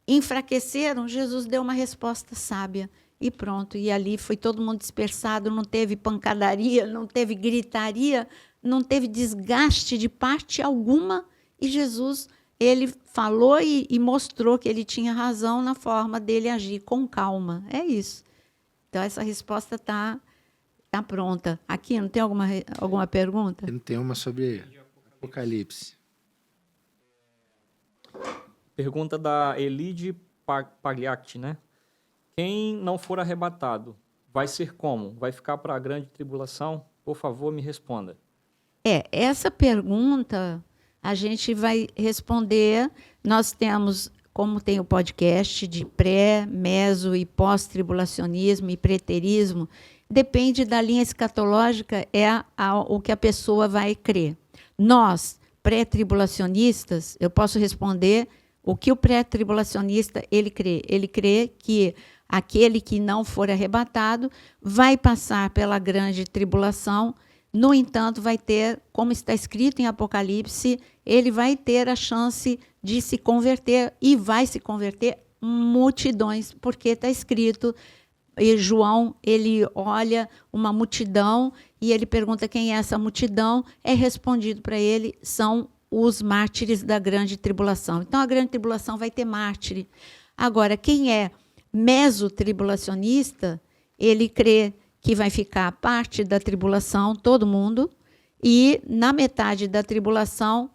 enfraqueceram, Jesus deu uma resposta sábia, e pronto. E ali foi todo mundo dispersado, não teve pancadaria, não teve gritaria, não teve desgaste de parte alguma, e Jesus, ele falou e mostrou que ele tinha razão na forma dele agir, com calma. É isso. Então, essa resposta está pronta. Aqui, não tem alguma pergunta? Eu não tenho uma sobre Apocalipse. Pergunta da Elide Pagliatti, né? Quem não for arrebatado, vai ser como? Vai ficar para a grande tribulação? Por favor, me responda. Essa pergunta a gente vai responder. Nós temos, como tem o podcast de pré, meso e pós-tribulacionismo e preterismo, depende da linha escatológica, o que a pessoa vai crer. Nós, pré-tribulacionistas, eu posso responder o que o pré-tribulacionista ele crê. Ele crê que aquele que não for arrebatado vai passar pela grande tribulação. No entanto, vai ter, como está escrito em Apocalipse, ele vai ter a chance de se converter, e vai se converter multidões, porque está escrito, e João, ele olha uma multidão e ele pergunta quem é essa multidão, é respondido para ele, são os mártires da grande tribulação. Então, a grande tribulação vai ter mártire. Agora, quem é mesotribulacionista, ele crê que vai ficar parte da tribulação, todo mundo, e na metade da tribulação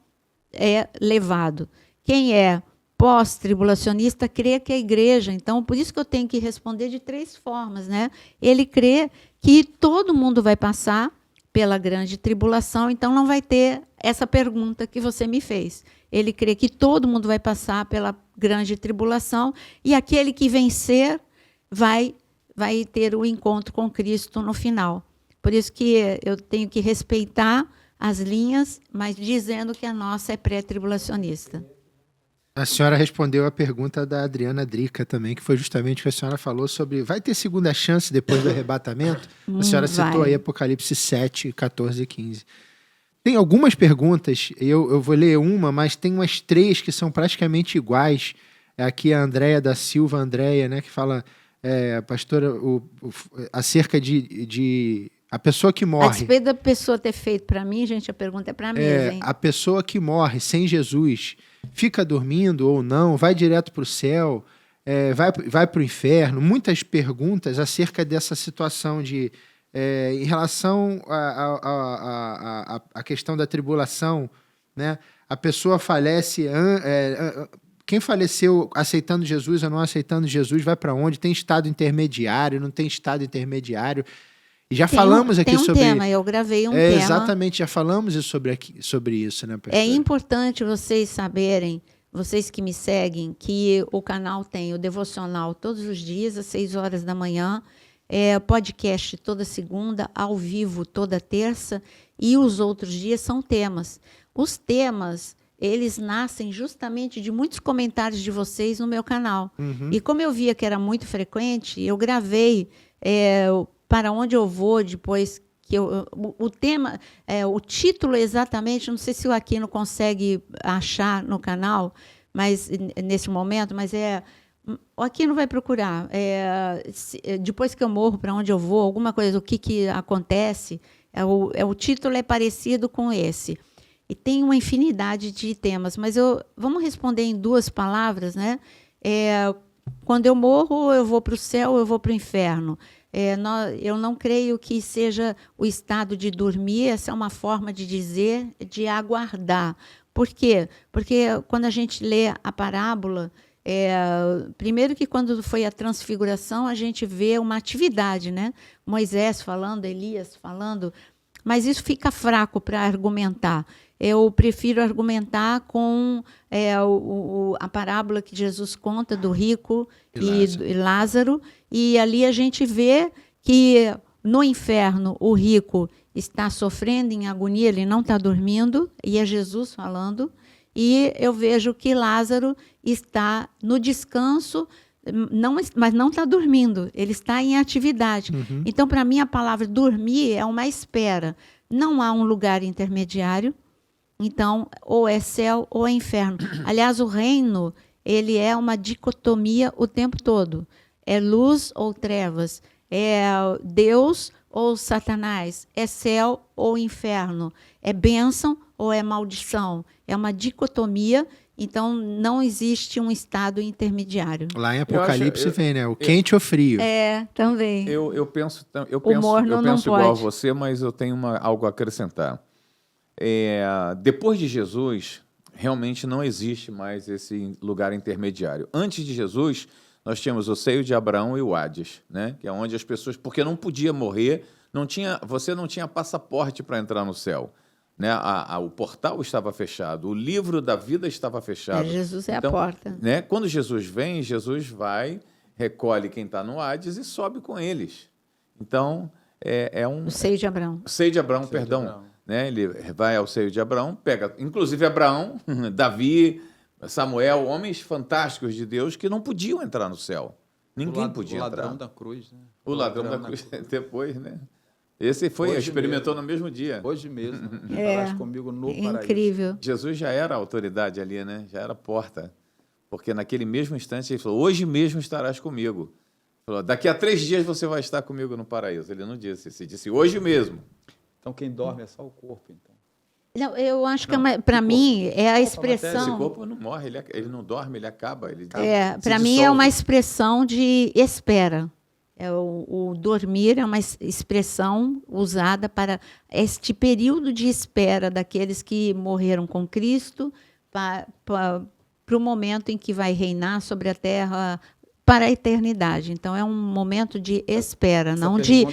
é levado. Quem é pós-tribulacionista crê que é a igreja. Então, por isso que eu tenho que responder de 3 formas, né? Ele crê que todo mundo vai passar pela grande tribulação, então não vai ter essa pergunta que você me fez. Ele crê que todo mundo vai passar pela grande tribulação, e aquele que vencer vai ter o encontro com Cristo no final. Por isso que eu tenho que respeitar as linhas, mas dizendo que a nossa é pré-tribulacionista. A senhora respondeu a pergunta da Adriana Drica também, que foi justamente o que a senhora falou sobre vai ter segunda chance depois do arrebatamento? A senhora citou aí Apocalipse 7, 14 e 15. Tem algumas perguntas, eu vou ler uma, mas tem umas 3 que são praticamente iguais. Aqui a Andréia da Silva, né, que fala, pastora, acerca de a pessoa que morre. A despeito da pessoa ter feito para mim, gente, a pergunta é para mim, hein? A pessoa que morre sem Jesus fica dormindo ou não, vai direto para o céu, vai para o inferno. Muitas perguntas acerca dessa situação de em relação à questão da tribulação, né? A pessoa falece, quem faleceu aceitando Jesus ou não aceitando Jesus vai para onde? Tem estado intermediário, não tem estado intermediário? E já falamos aqui sobre... Tem um tema, eu gravei um tema. Exatamente, já falamos sobre isso, né, pastor? É importante vocês saberem, vocês que me seguem, que o canal tem o devocional todos os dias, às 6 horas da manhã, podcast toda segunda, ao vivo toda terça, e os outros dias são temas. Os temas, eles nascem justamente de muitos comentários de vocês no meu canal. Uhum. E como eu via que era muito frequente, eu gravei... para onde eu vou depois que o tema, o título exatamente, não sei se o Aquino consegue achar no canal, mas nesse momento, mas o Aquino vai procurar. Depois que eu morro, para onde eu vou, alguma coisa, o que acontece, o título é parecido com esse. E tem uma infinidade de temas, mas vamos responder em 2 palavras, né? Quando eu morro, eu vou para o céu, eu vou para o inferno. Eu não creio que seja o estado de dormir, essa é uma forma de dizer, de aguardar. Por quê? Porque quando a gente lê a parábola, primeiro que quando foi a transfiguração, a gente vê uma atividade, né? Moisés falando, Elias falando, mas isso fica fraco para argumentar. Eu prefiro argumentar com a parábola que Jesus conta do rico e Lázaro, e ali a gente vê que no inferno o rico está sofrendo em agonia, ele não está dormindo, e é Jesus falando, e eu vejo que Lázaro está no descanso, mas não está dormindo, ele está em atividade. Então, para mim, a palavra dormir é uma espera. Não há um lugar intermediário, então, ou é céu ou é inferno. Aliás, o reino, ele é uma dicotomia o tempo todo. É luz ou trevas, é Deus ou Satanás, é céu ou inferno, é bênção ou é maldição. É uma dicotomia, então não existe um estado intermediário. Lá em Apocalipse vem, né? O quente ou frio. Também. Eu penso morno não igual a pode. você, mas eu tenho algo a acrescentar. Depois de Jesus, realmente não existe mais esse lugar intermediário. Antes de Jesus, nós tínhamos o seio de Abraão e o Hades, né? Que é onde as pessoas, porque não podia morrer, você não tinha passaporte para entrar no céu, né? O portal estava fechado, o livro da vida estava fechado. Jesus é a porta. Né? Quando Jesus vem, Jesus vai, recolhe quem está no Hades e sobe com eles. Então, O seio de Abraão. O seio de Abraão, perdão. Né? Ele vai ao seio de Abraão, pega, inclusive Abraão, Davi, Samuel, homens fantásticos de Deus que não podiam entrar no céu. Ninguém podia entrar. O ladrão da cruz, né? O ladrão da cruz, depois, né? Esse experimentou no mesmo dia. Hoje mesmo. Estarás comigo no paraíso. Incrível. Jesus já era a autoridade ali, né? Já era a porta. Porque naquele mesmo instante ele falou, hoje mesmo estarás comigo. Ele falou, daqui a 3 dias você vai estar comigo no paraíso. Ele não disse, ele disse hoje mesmo. Então quem dorme é só o corpo, então. Não, eu acho que para mim é a expressão. Esse corpo não morre, ele não dorme, ele acaba. Para mim é uma expressão de espera. O dormir é uma expressão usada para este período de espera daqueles que morreram com Cristo para o momento em que vai reinar sobre a terra para a eternidade. Então, é um momento de espera, não de,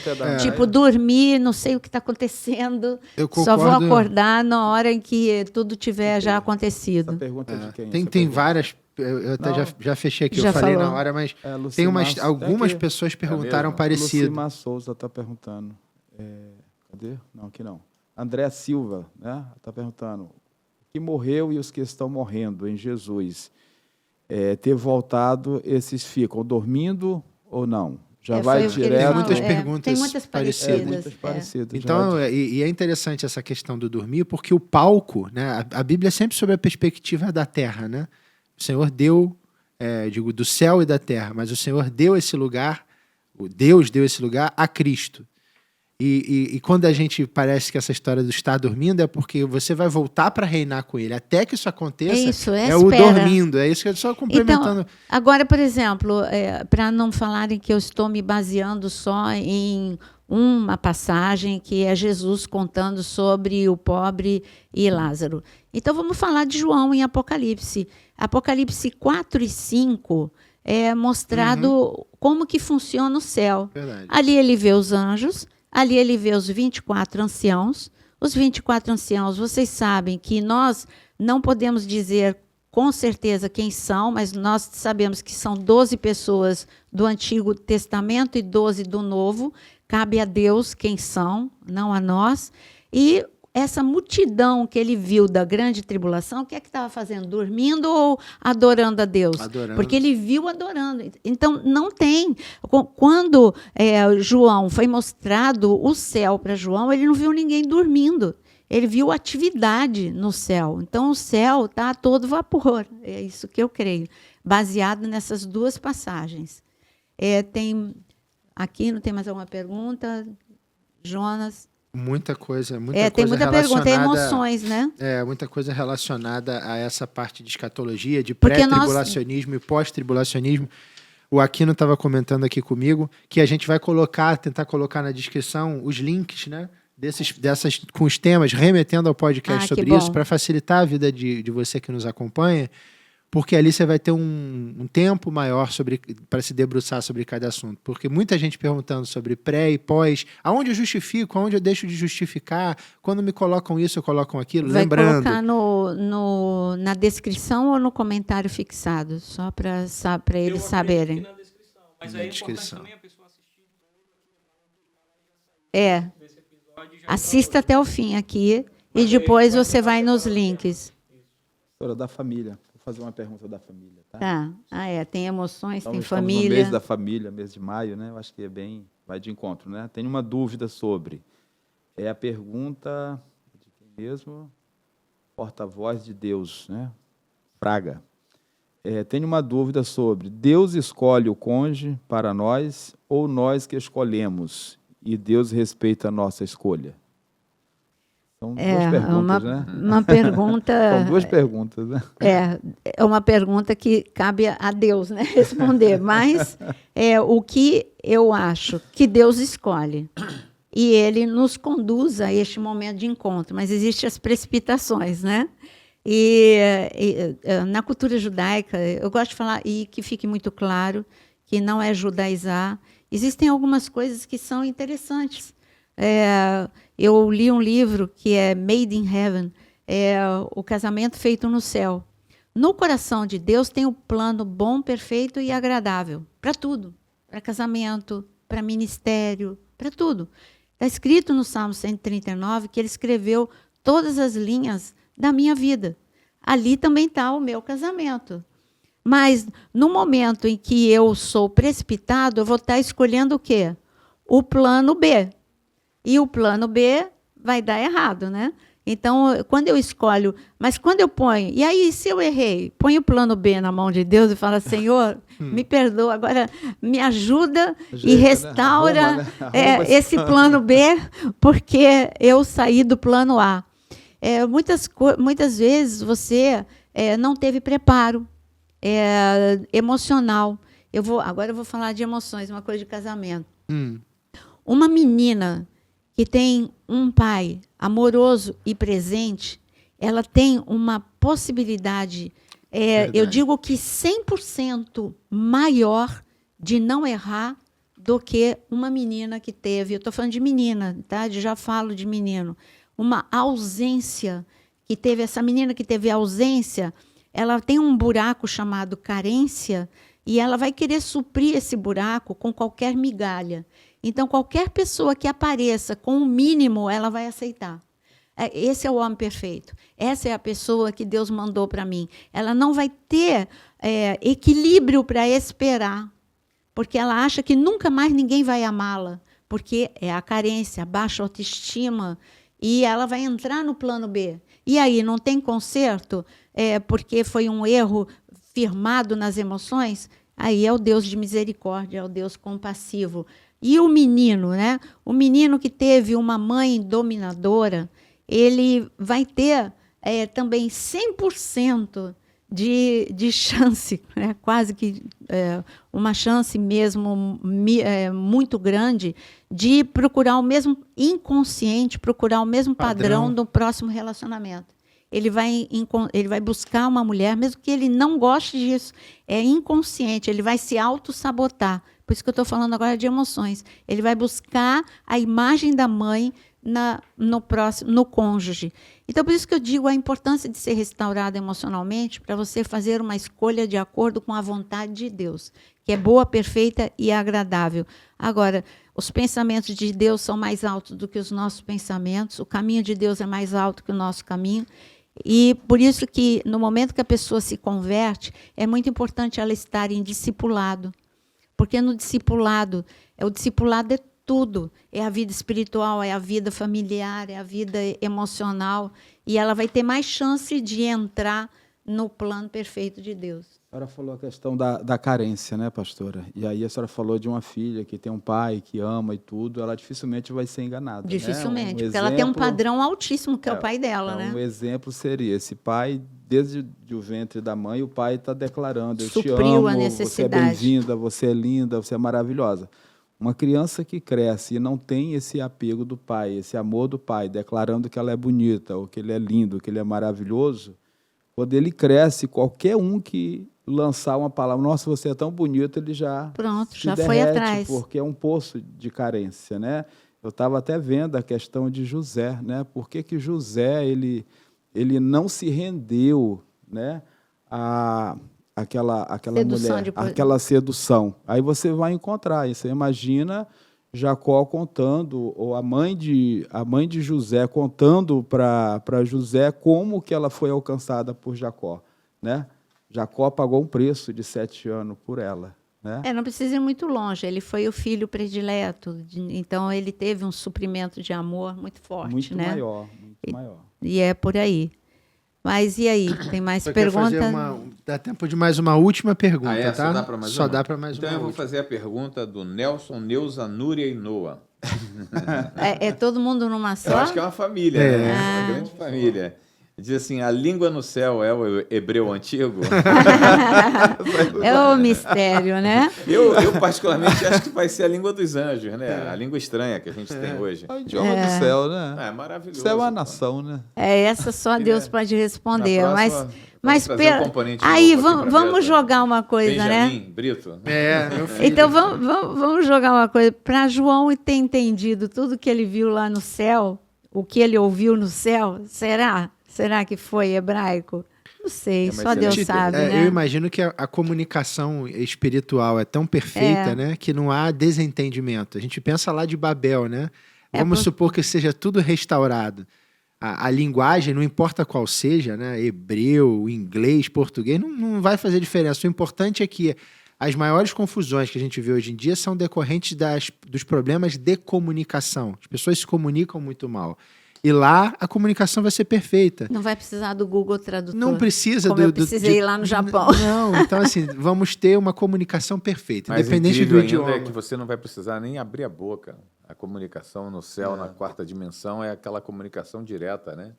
dormir, não sei o que está acontecendo, só vou acordar na hora em que tudo tiver já acontecido. Essa pergunta é de quem? Tem várias, eu até já fechei aqui, Já eu falei falou. na hora, mas tem algumas pessoas perguntaram parecido. Lucimar Souza está perguntando. Cadê? Não, aqui não. André Silva, né? Está perguntando. Que morreu e os que estão morrendo em Jesus, ter voltado, esses ficam dormindo ou não? Já vai direto? Tem muitas perguntas tem muitas parecidas. Então, e é interessante essa questão do dormir, porque o palco, né? A Bíblia é sempre sobre a perspectiva da terra, né? O Senhor deu, do céu e da terra, mas o Senhor deu esse lugar, o Deus deu esse lugar a Cristo. E quando a gente parece que essa história do estar dormindo é porque você vai voltar para reinar com ele. Até que isso aconteça, é o dormindo. É isso que eu estou só complementando. Então, agora, por exemplo, para não falarem que eu estou me baseando só em uma passagem que é Jesus contando sobre o pobre e Lázaro. Então, vamos falar de João em Apocalipse. Apocalipse 4 e 5 é mostrado como que funciona o céu. Verdade. Ali ele vê os anjos. Ali ele vê os 24 anciãos. Os 24 anciãos, vocês sabem que nós não podemos dizer com certeza quem são, mas nós sabemos que são 12 pessoas do Antigo Testamento e 12 do Novo. Cabe a Deus quem são, não a nós. E essa multidão que ele viu da grande tribulação, o que é que estava fazendo? Dormindo ou adorando a Deus? Adorando. Porque ele viu adorando. Então, não tem. Quando João foi mostrado o céu para João, ele não viu ninguém dormindo. Ele viu atividade no céu. Então, o céu está a todo vapor. É isso que eu creio. Baseado nessas duas passagens. Aqui não tem mais alguma pergunta? Jonas? Muita coisa tem muita pergunta, emoções, né? Muita coisa relacionada a essa parte de escatologia, de pré-tribulacionismo e pós-tribulacionismo. O Aquino estava comentando aqui comigo que a gente vai tentar colocar na descrição os links, né? Dessas com os temas, remetendo ao podcast sobre isso, para facilitar a vida de você que nos acompanha. porque ali você vai ter um tempo maior para se debruçar sobre cada assunto. Porque muita gente perguntando sobre pré e pós, aonde eu justifico, aonde eu deixo de justificar, quando me colocam isso, ou colocam aquilo. Vai Lembrando... colocar na descrição ou no comentário fixado? Só para eles saberem. Na descrição. Mas é importante também a pessoa assistir. Assista até o fim aqui e depois você vai nos links. Pastora, da família. Vou fazer uma pergunta da família, tá? Tá. Tem emoções, Então, tem estamos família. no mês da família, mês de maio, né? Eu acho que vai de encontro, né? Tenho uma dúvida sobre. É a pergunta de quem mesmo? Porta-voz de Deus, né? Fraga. Tenho uma dúvida sobre: Deus escolhe o cônjuge para nós ou nós que escolhemos? E Deus respeita a nossa escolha? São duas perguntas, né? Uma pergunta... São duas perguntas, né? É uma pergunta que cabe a Deus, né, responder. Mas o que eu acho que Deus escolhe. E Ele nos conduz a este momento de encontro. Mas existem as precipitações, né? E na cultura judaica, eu gosto de falar, e que fique muito claro, que não é judaizar. Existem algumas coisas que são interessantes. Eu li um livro que é Made in Heaven, o casamento feito no céu. No coração de Deus tem o plano bom, perfeito e agradável para tudo, para casamento, para ministério, para tudo. Está escrito no Salmo 139 que Ele escreveu todas as linhas da minha vida. Ali também está o meu casamento. Mas no momento em que eu sou precipitado, eu vou estar escolhendo o quê? O plano B. E o plano B vai dar errado, né? Então, quando eu escolho, mas quando eu ponho, e aí se eu errei, ponho o plano B na mão de Deus e falo: Senhor, me perdoa, agora me ajuda e restaura, né? Arruma esse plano B, porque eu saí do plano A. Muitas vezes você não teve preparo emocional. Agora eu vou falar de emoções, uma coisa de casamento. Uma menina que tem um pai amoroso e presente, ela tem uma possibilidade, eu digo que 100% maior de não errar do que uma menina que teve, eu estou falando de menina, tá? Já falo de menino, uma ausência que teve, essa menina que teve ausência, ela tem um buraco chamado carência e ela vai querer suprir esse buraco com qualquer migalha. Então, qualquer pessoa que apareça com o mínimo, ela vai aceitar. Esse é o homem perfeito. Essa é a pessoa que Deus mandou para mim. Ela não vai ter equilíbrio para esperar, porque ela acha que nunca mais ninguém vai amá-la, porque é a carência, a baixa autoestima, e ela vai entrar no plano B. E aí, não tem conserto, porque foi um erro firmado nas emoções? Aí é o Deus de misericórdia, é o Deus compassivo. E o menino, né? O menino que teve uma mãe dominadora, ele vai ter também 100% de chance, né? Quase que uma chance mesmo muito grande de procurar o mesmo inconsciente, procurar o mesmo padrão do próximo relacionamento. Ele vai buscar uma mulher, mesmo que ele não goste disso, é inconsciente, ele vai se auto-sabotar. Por isso que eu estou falando agora de emoções. Ele vai buscar a imagem da mãe no cônjuge. Então, por isso que eu digo a importância de ser restaurado emocionalmente, para você fazer uma escolha de acordo com a vontade de Deus, que é boa, perfeita e agradável. Agora, os pensamentos de Deus são mais altos do que os nossos pensamentos, o caminho de Deus é mais alto que o nosso caminho. E por isso que, no momento que a pessoa se converte, é muito importante ela estar em discipulado. Porque no discipulado, o discipulado é tudo. É a vida espiritual, é a vida familiar, é a vida emocional. E ela vai ter mais chance de entrar no plano perfeito de Deus. A senhora falou a questão da carência, né, pastora? E aí a senhora falou de uma filha que tem um pai que ama e tudo, ela dificilmente vai ser enganada. Dificilmente, né? Porque ela tem um padrão altíssimo, que é o pai dela, né? Um exemplo seria, esse pai, desde o ventre da mãe, o pai está declarando: eu Supriu te amo, a necessidade. você é bem-vinda, você é linda, você é maravilhosa. Uma criança que cresce e não tem esse apego do pai, esse amor do pai, declarando que ela é bonita, ou que ele é lindo, que ele é maravilhoso, quando ele cresce, qualquer um que lançar uma palavra, nossa, você é tão bonito, ele já Pronto, se já foi derrete, atrás. porque é um poço de carência, né? Eu estava até vendo a questão de José, né? Por que José ele não se rendeu, né? Aquela Sedução mulher, depois. aquela sedução. Aí você vai encontrar isso. Você imagina Jacó contando, ou a mãe de José contando para José como que ela foi alcançada por Jacó, né? Jacó pagou um preço de 7 anos por ela, né? Não precisa ir muito longe. Ele foi o filho predileto, então ele teve um suprimento de amor muito forte, Muito né? maior, muito maior. E é por aí. Mas e aí? Tem mais Só quer fazer perguntas? dá tempo de mais uma última pergunta, tá? Só dá para mais Só uma? dá para mais então uma eu vou última. fazer a pergunta do Nelson, Neuza, Núria e Noah. É todo mundo numa só? Eu acho que é uma família, né? Uma grande família. Diz assim, a língua no céu é o hebreu antigo? É o mistério, né? Eu particularmente acho que vai ser a língua dos anjos, né? A língua estranha que a gente tem hoje. É o idioma do céu, né? É maravilhoso. Isso é uma nação, né? Essa só Deus pode responder. Na Mas próxima, vamos trazer um componente aí novo aqui pra vamos mesa. jogar uma coisa, né? Benjamin Brito. Meu filho. Então vamos jogar uma coisa. Para João ter entendido tudo que ele viu lá no céu, o que ele ouviu no céu, será? Será que foi hebraico? Não sei, mas só ele- Deus Tito, sabe, né? Eu imagino que a comunicação espiritual é tão perfeita, né, que não há desentendimento. A gente pensa lá de Babel, né? Vamos supor que seja tudo restaurado. A linguagem, não importa qual seja, né? Hebreu, inglês, português, não vai fazer diferença. O importante é que as maiores confusões que a gente vê hoje em dia são decorrentes dos problemas de comunicação. As pessoas se comunicam muito mal. E lá a comunicação vai ser perfeita. Não vai precisar do Google Tradutor. Não precisa como eu precisei lá no Japão. Não, então assim, vamos ter uma comunicação perfeita, Mas independente incrível do ainda idioma. é que você não vai precisar nem abrir a boca. A comunicação no céu, na quarta dimensão, é aquela comunicação direta, né?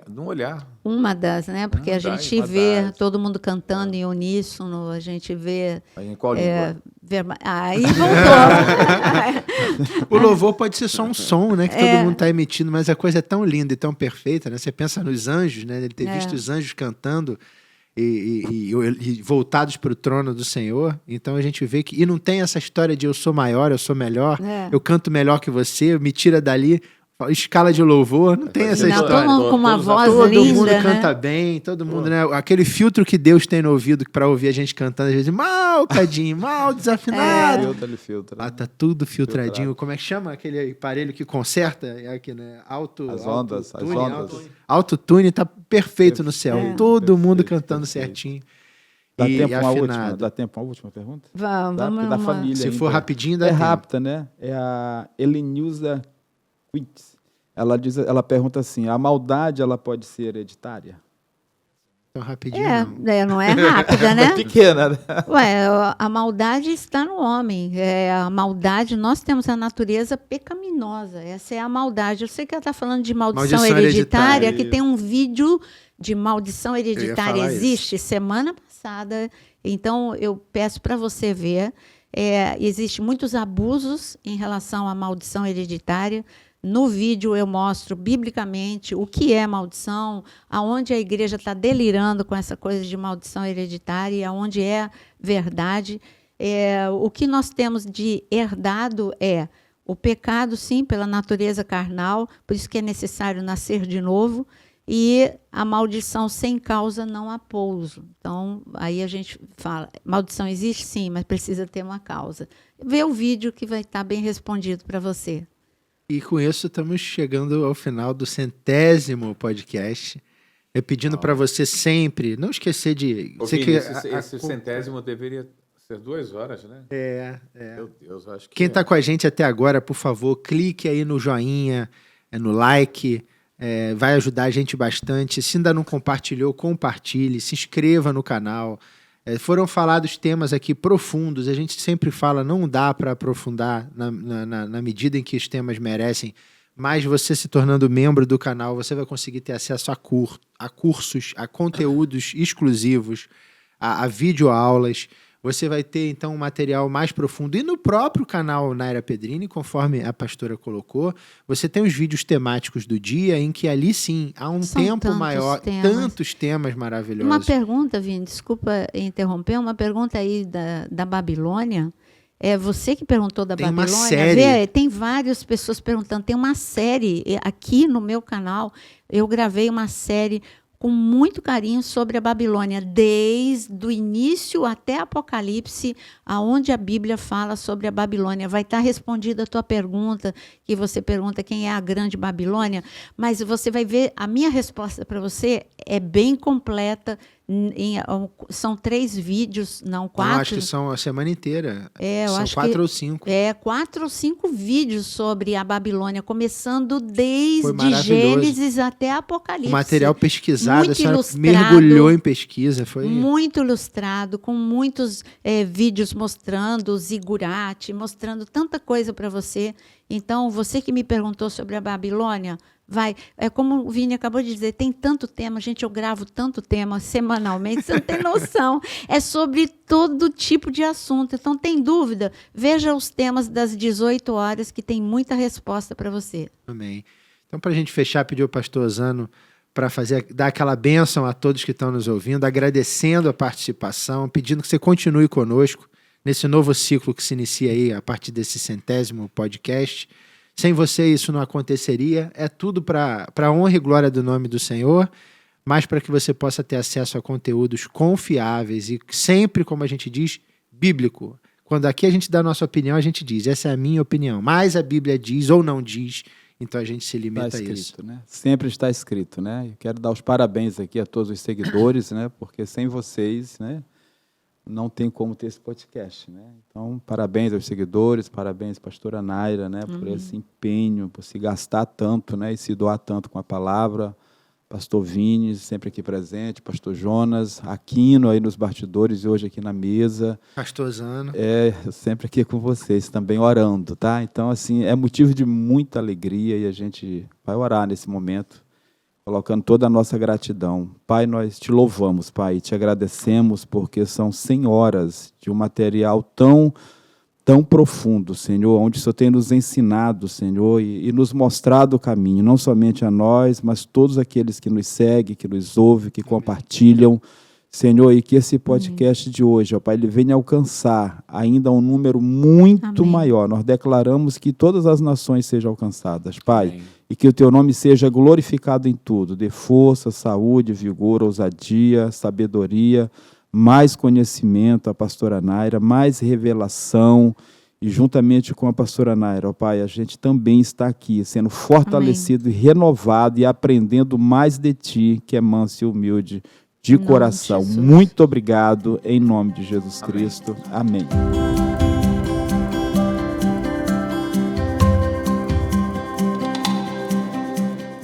No olhar. Uma das, né? Porque a gente uma vê das. todo mundo cantando em uníssono, a gente vê... Mas em qual língua? Aí voltou. O louvor pode ser só um som, né, que todo mundo está emitindo, mas a coisa é tão linda e tão perfeita, né? Você pensa nos anjos, né? Ele ter visto os anjos cantando e voltados para o trono do Senhor. Então a gente vê que... E não tem essa história de eu sou maior, eu sou melhor, eu canto melhor que você, me tira dali... Escala de louvor, não tem essa Não, história. todo mundo com uma voz Todo linda, mundo né? canta bem, todo mundo, né? Aquele filtro que Deus tem no ouvido para ouvir a gente cantando, às vezes, mal, cadinho, mal, desafinado. Ele filtra. Ah, tá tudo filtradinho. Como é que chama aquele aparelho que conserta? É aqui, né? As ondas. Autotune tá perfeito no céu. Todo mundo cantando certinho. Dá E tempo afinado. Dá tempo uma última pergunta? Vamos Porque da família Se ainda. for rapidinho, dá É tempo. rápida, né? É a Elenilza Quintes. Ela pergunta assim: a maldade ela pode ser hereditária? Então, rapidinho. não. Não é rápida, né? Pequena, né? Ué, a maldade está no homem. A maldade, nós temos a natureza pecaminosa. Essa é a maldade. Eu sei que ela está falando de maldição hereditária, que tem um vídeo de maldição hereditária. falar Existe semana passada. Então, eu peço para você ver. Existem muitos abusos em relação à maldição hereditária. No vídeo eu mostro biblicamente o que é maldição, aonde a igreja está delirando com essa coisa de maldição hereditária e aonde é verdade. O que nós temos de herdado é o pecado, sim, pela natureza carnal, por isso que é necessário nascer de novo, e a maldição sem causa não há pouso. Então, aí a gente fala, maldição existe sim, mas precisa ter uma causa. Vê o vídeo que vai estar bem respondido para você. E com isso estamos chegando ao final do 100º podcast. Pedindo para você sempre não esquecer de... Esse 100º deveria ser 2 horas, né? Meu Deus, acho que... Quem está com a gente até agora, por favor, clique aí no joinha, no like, vai ajudar a gente bastante. Se ainda não compartilhou, compartilhe, se inscreva no canal. Foram falados temas aqui profundos, a gente sempre fala, não dá para aprofundar na medida em que os temas merecem, mas você se tornando membro do canal, você vai conseguir ter acesso a cursos, a conteúdos exclusivos, a videoaulas. Você vai ter, então, um material mais profundo. E no próprio canal Naira Pedrini, conforme a pastora colocou, você tem os vídeos temáticos do dia, em que ali, sim, há um São tempo tantos maior, temas. tantos temas maravilhosos. Uma pergunta, Vini, desculpa interromper, uma pergunta aí da Babilônia. É você que perguntou da Tem uma Babilônia? série. Tem várias pessoas perguntando. Tem uma série aqui no meu canal. Eu gravei uma série com muito carinho sobre a Babilônia, desde o início até Apocalipse, aonde a Bíblia fala sobre a Babilônia. Vai estar respondida a tua pergunta, que você pergunta quem é a grande Babilônia, mas você vai ver, a minha resposta para você é bem completa. São 3 vídeos, não 4. Eu acho que são a semana inteira. Eu são acho 4 ou 5. 4 ou 5 vídeos sobre a Babilônia, começando desde maravilhoso. Gênesis até Apocalipse. O material pesquisado, Muito a senhora ilustrado, mergulhou em pesquisa. Foi muito ilustrado, com muitos vídeos mostrando o zigurate, mostrando tanta coisa para você. Então, você que me perguntou sobre a Babilônia, é como o Vini acabou de dizer, tem tanto tema, gente, eu gravo tanto tema semanalmente, você não tem noção. É sobre todo tipo de assunto. Então, tem dúvida? Veja os temas das 18 horas, que tem muita resposta para você. Amém. Então, para a gente fechar, pedir ao pastor Osano para dar aquela bênção a todos que estão nos ouvindo, agradecendo a participação, pedindo que você continue conosco nesse novo ciclo que se inicia aí a partir desse 100º podcast. Sem você isso não aconteceria. É tudo para a honra e glória do nome do Senhor, mas para que você possa ter acesso a conteúdos confiáveis e sempre, como a gente diz, bíblico. Quando aqui a gente dá a nossa opinião, a gente diz, essa é a minha opinião, mas a Bíblia diz ou não diz, então a gente se limita a isso. Né? Sempre está escrito, né? Eu quero dar os parabéns aqui a todos os seguidores, né? Porque sem vocês, né, não tem como ter esse podcast, né? Então, parabéns aos seguidores, parabéns, pastora Naira, né, por esse empenho, por se gastar tanto, né, e se doar tanto com a palavra. Pastor Vini, sempre aqui presente, pastor Jonas, Aquino aí nos bastidores e hoje aqui na mesa. Pastor Osano. Sempre aqui com vocês, também orando, tá? Então, assim, é motivo de muita alegria e a gente vai orar nesse momento, colocando toda a nossa gratidão. Pai, nós te louvamos, Pai, te agradecemos porque são 100 horas de um material tão profundo, Senhor, onde o Senhor tem nos ensinado, Senhor, e nos mostrado o caminho, não somente a nós, mas todos aqueles que nos seguem, que nos ouvem, que compartilham, Senhor, e que esse podcast de hoje, ó Pai, ele venha alcançar ainda um número muito maior. Nós declaramos que todas as nações sejam alcançadas, Pai, e que o Teu nome seja glorificado em tudo, dê força, saúde, vigor, ousadia, sabedoria, mais conhecimento à pastora Naira, mais revelação, e juntamente com a pastora Naira, ó Pai, a gente também está aqui, sendo fortalecido e renovado e aprendendo mais de Ti, que é manso e humilde de coração. Muito obrigado, em nome de Jesus Cristo. Amém.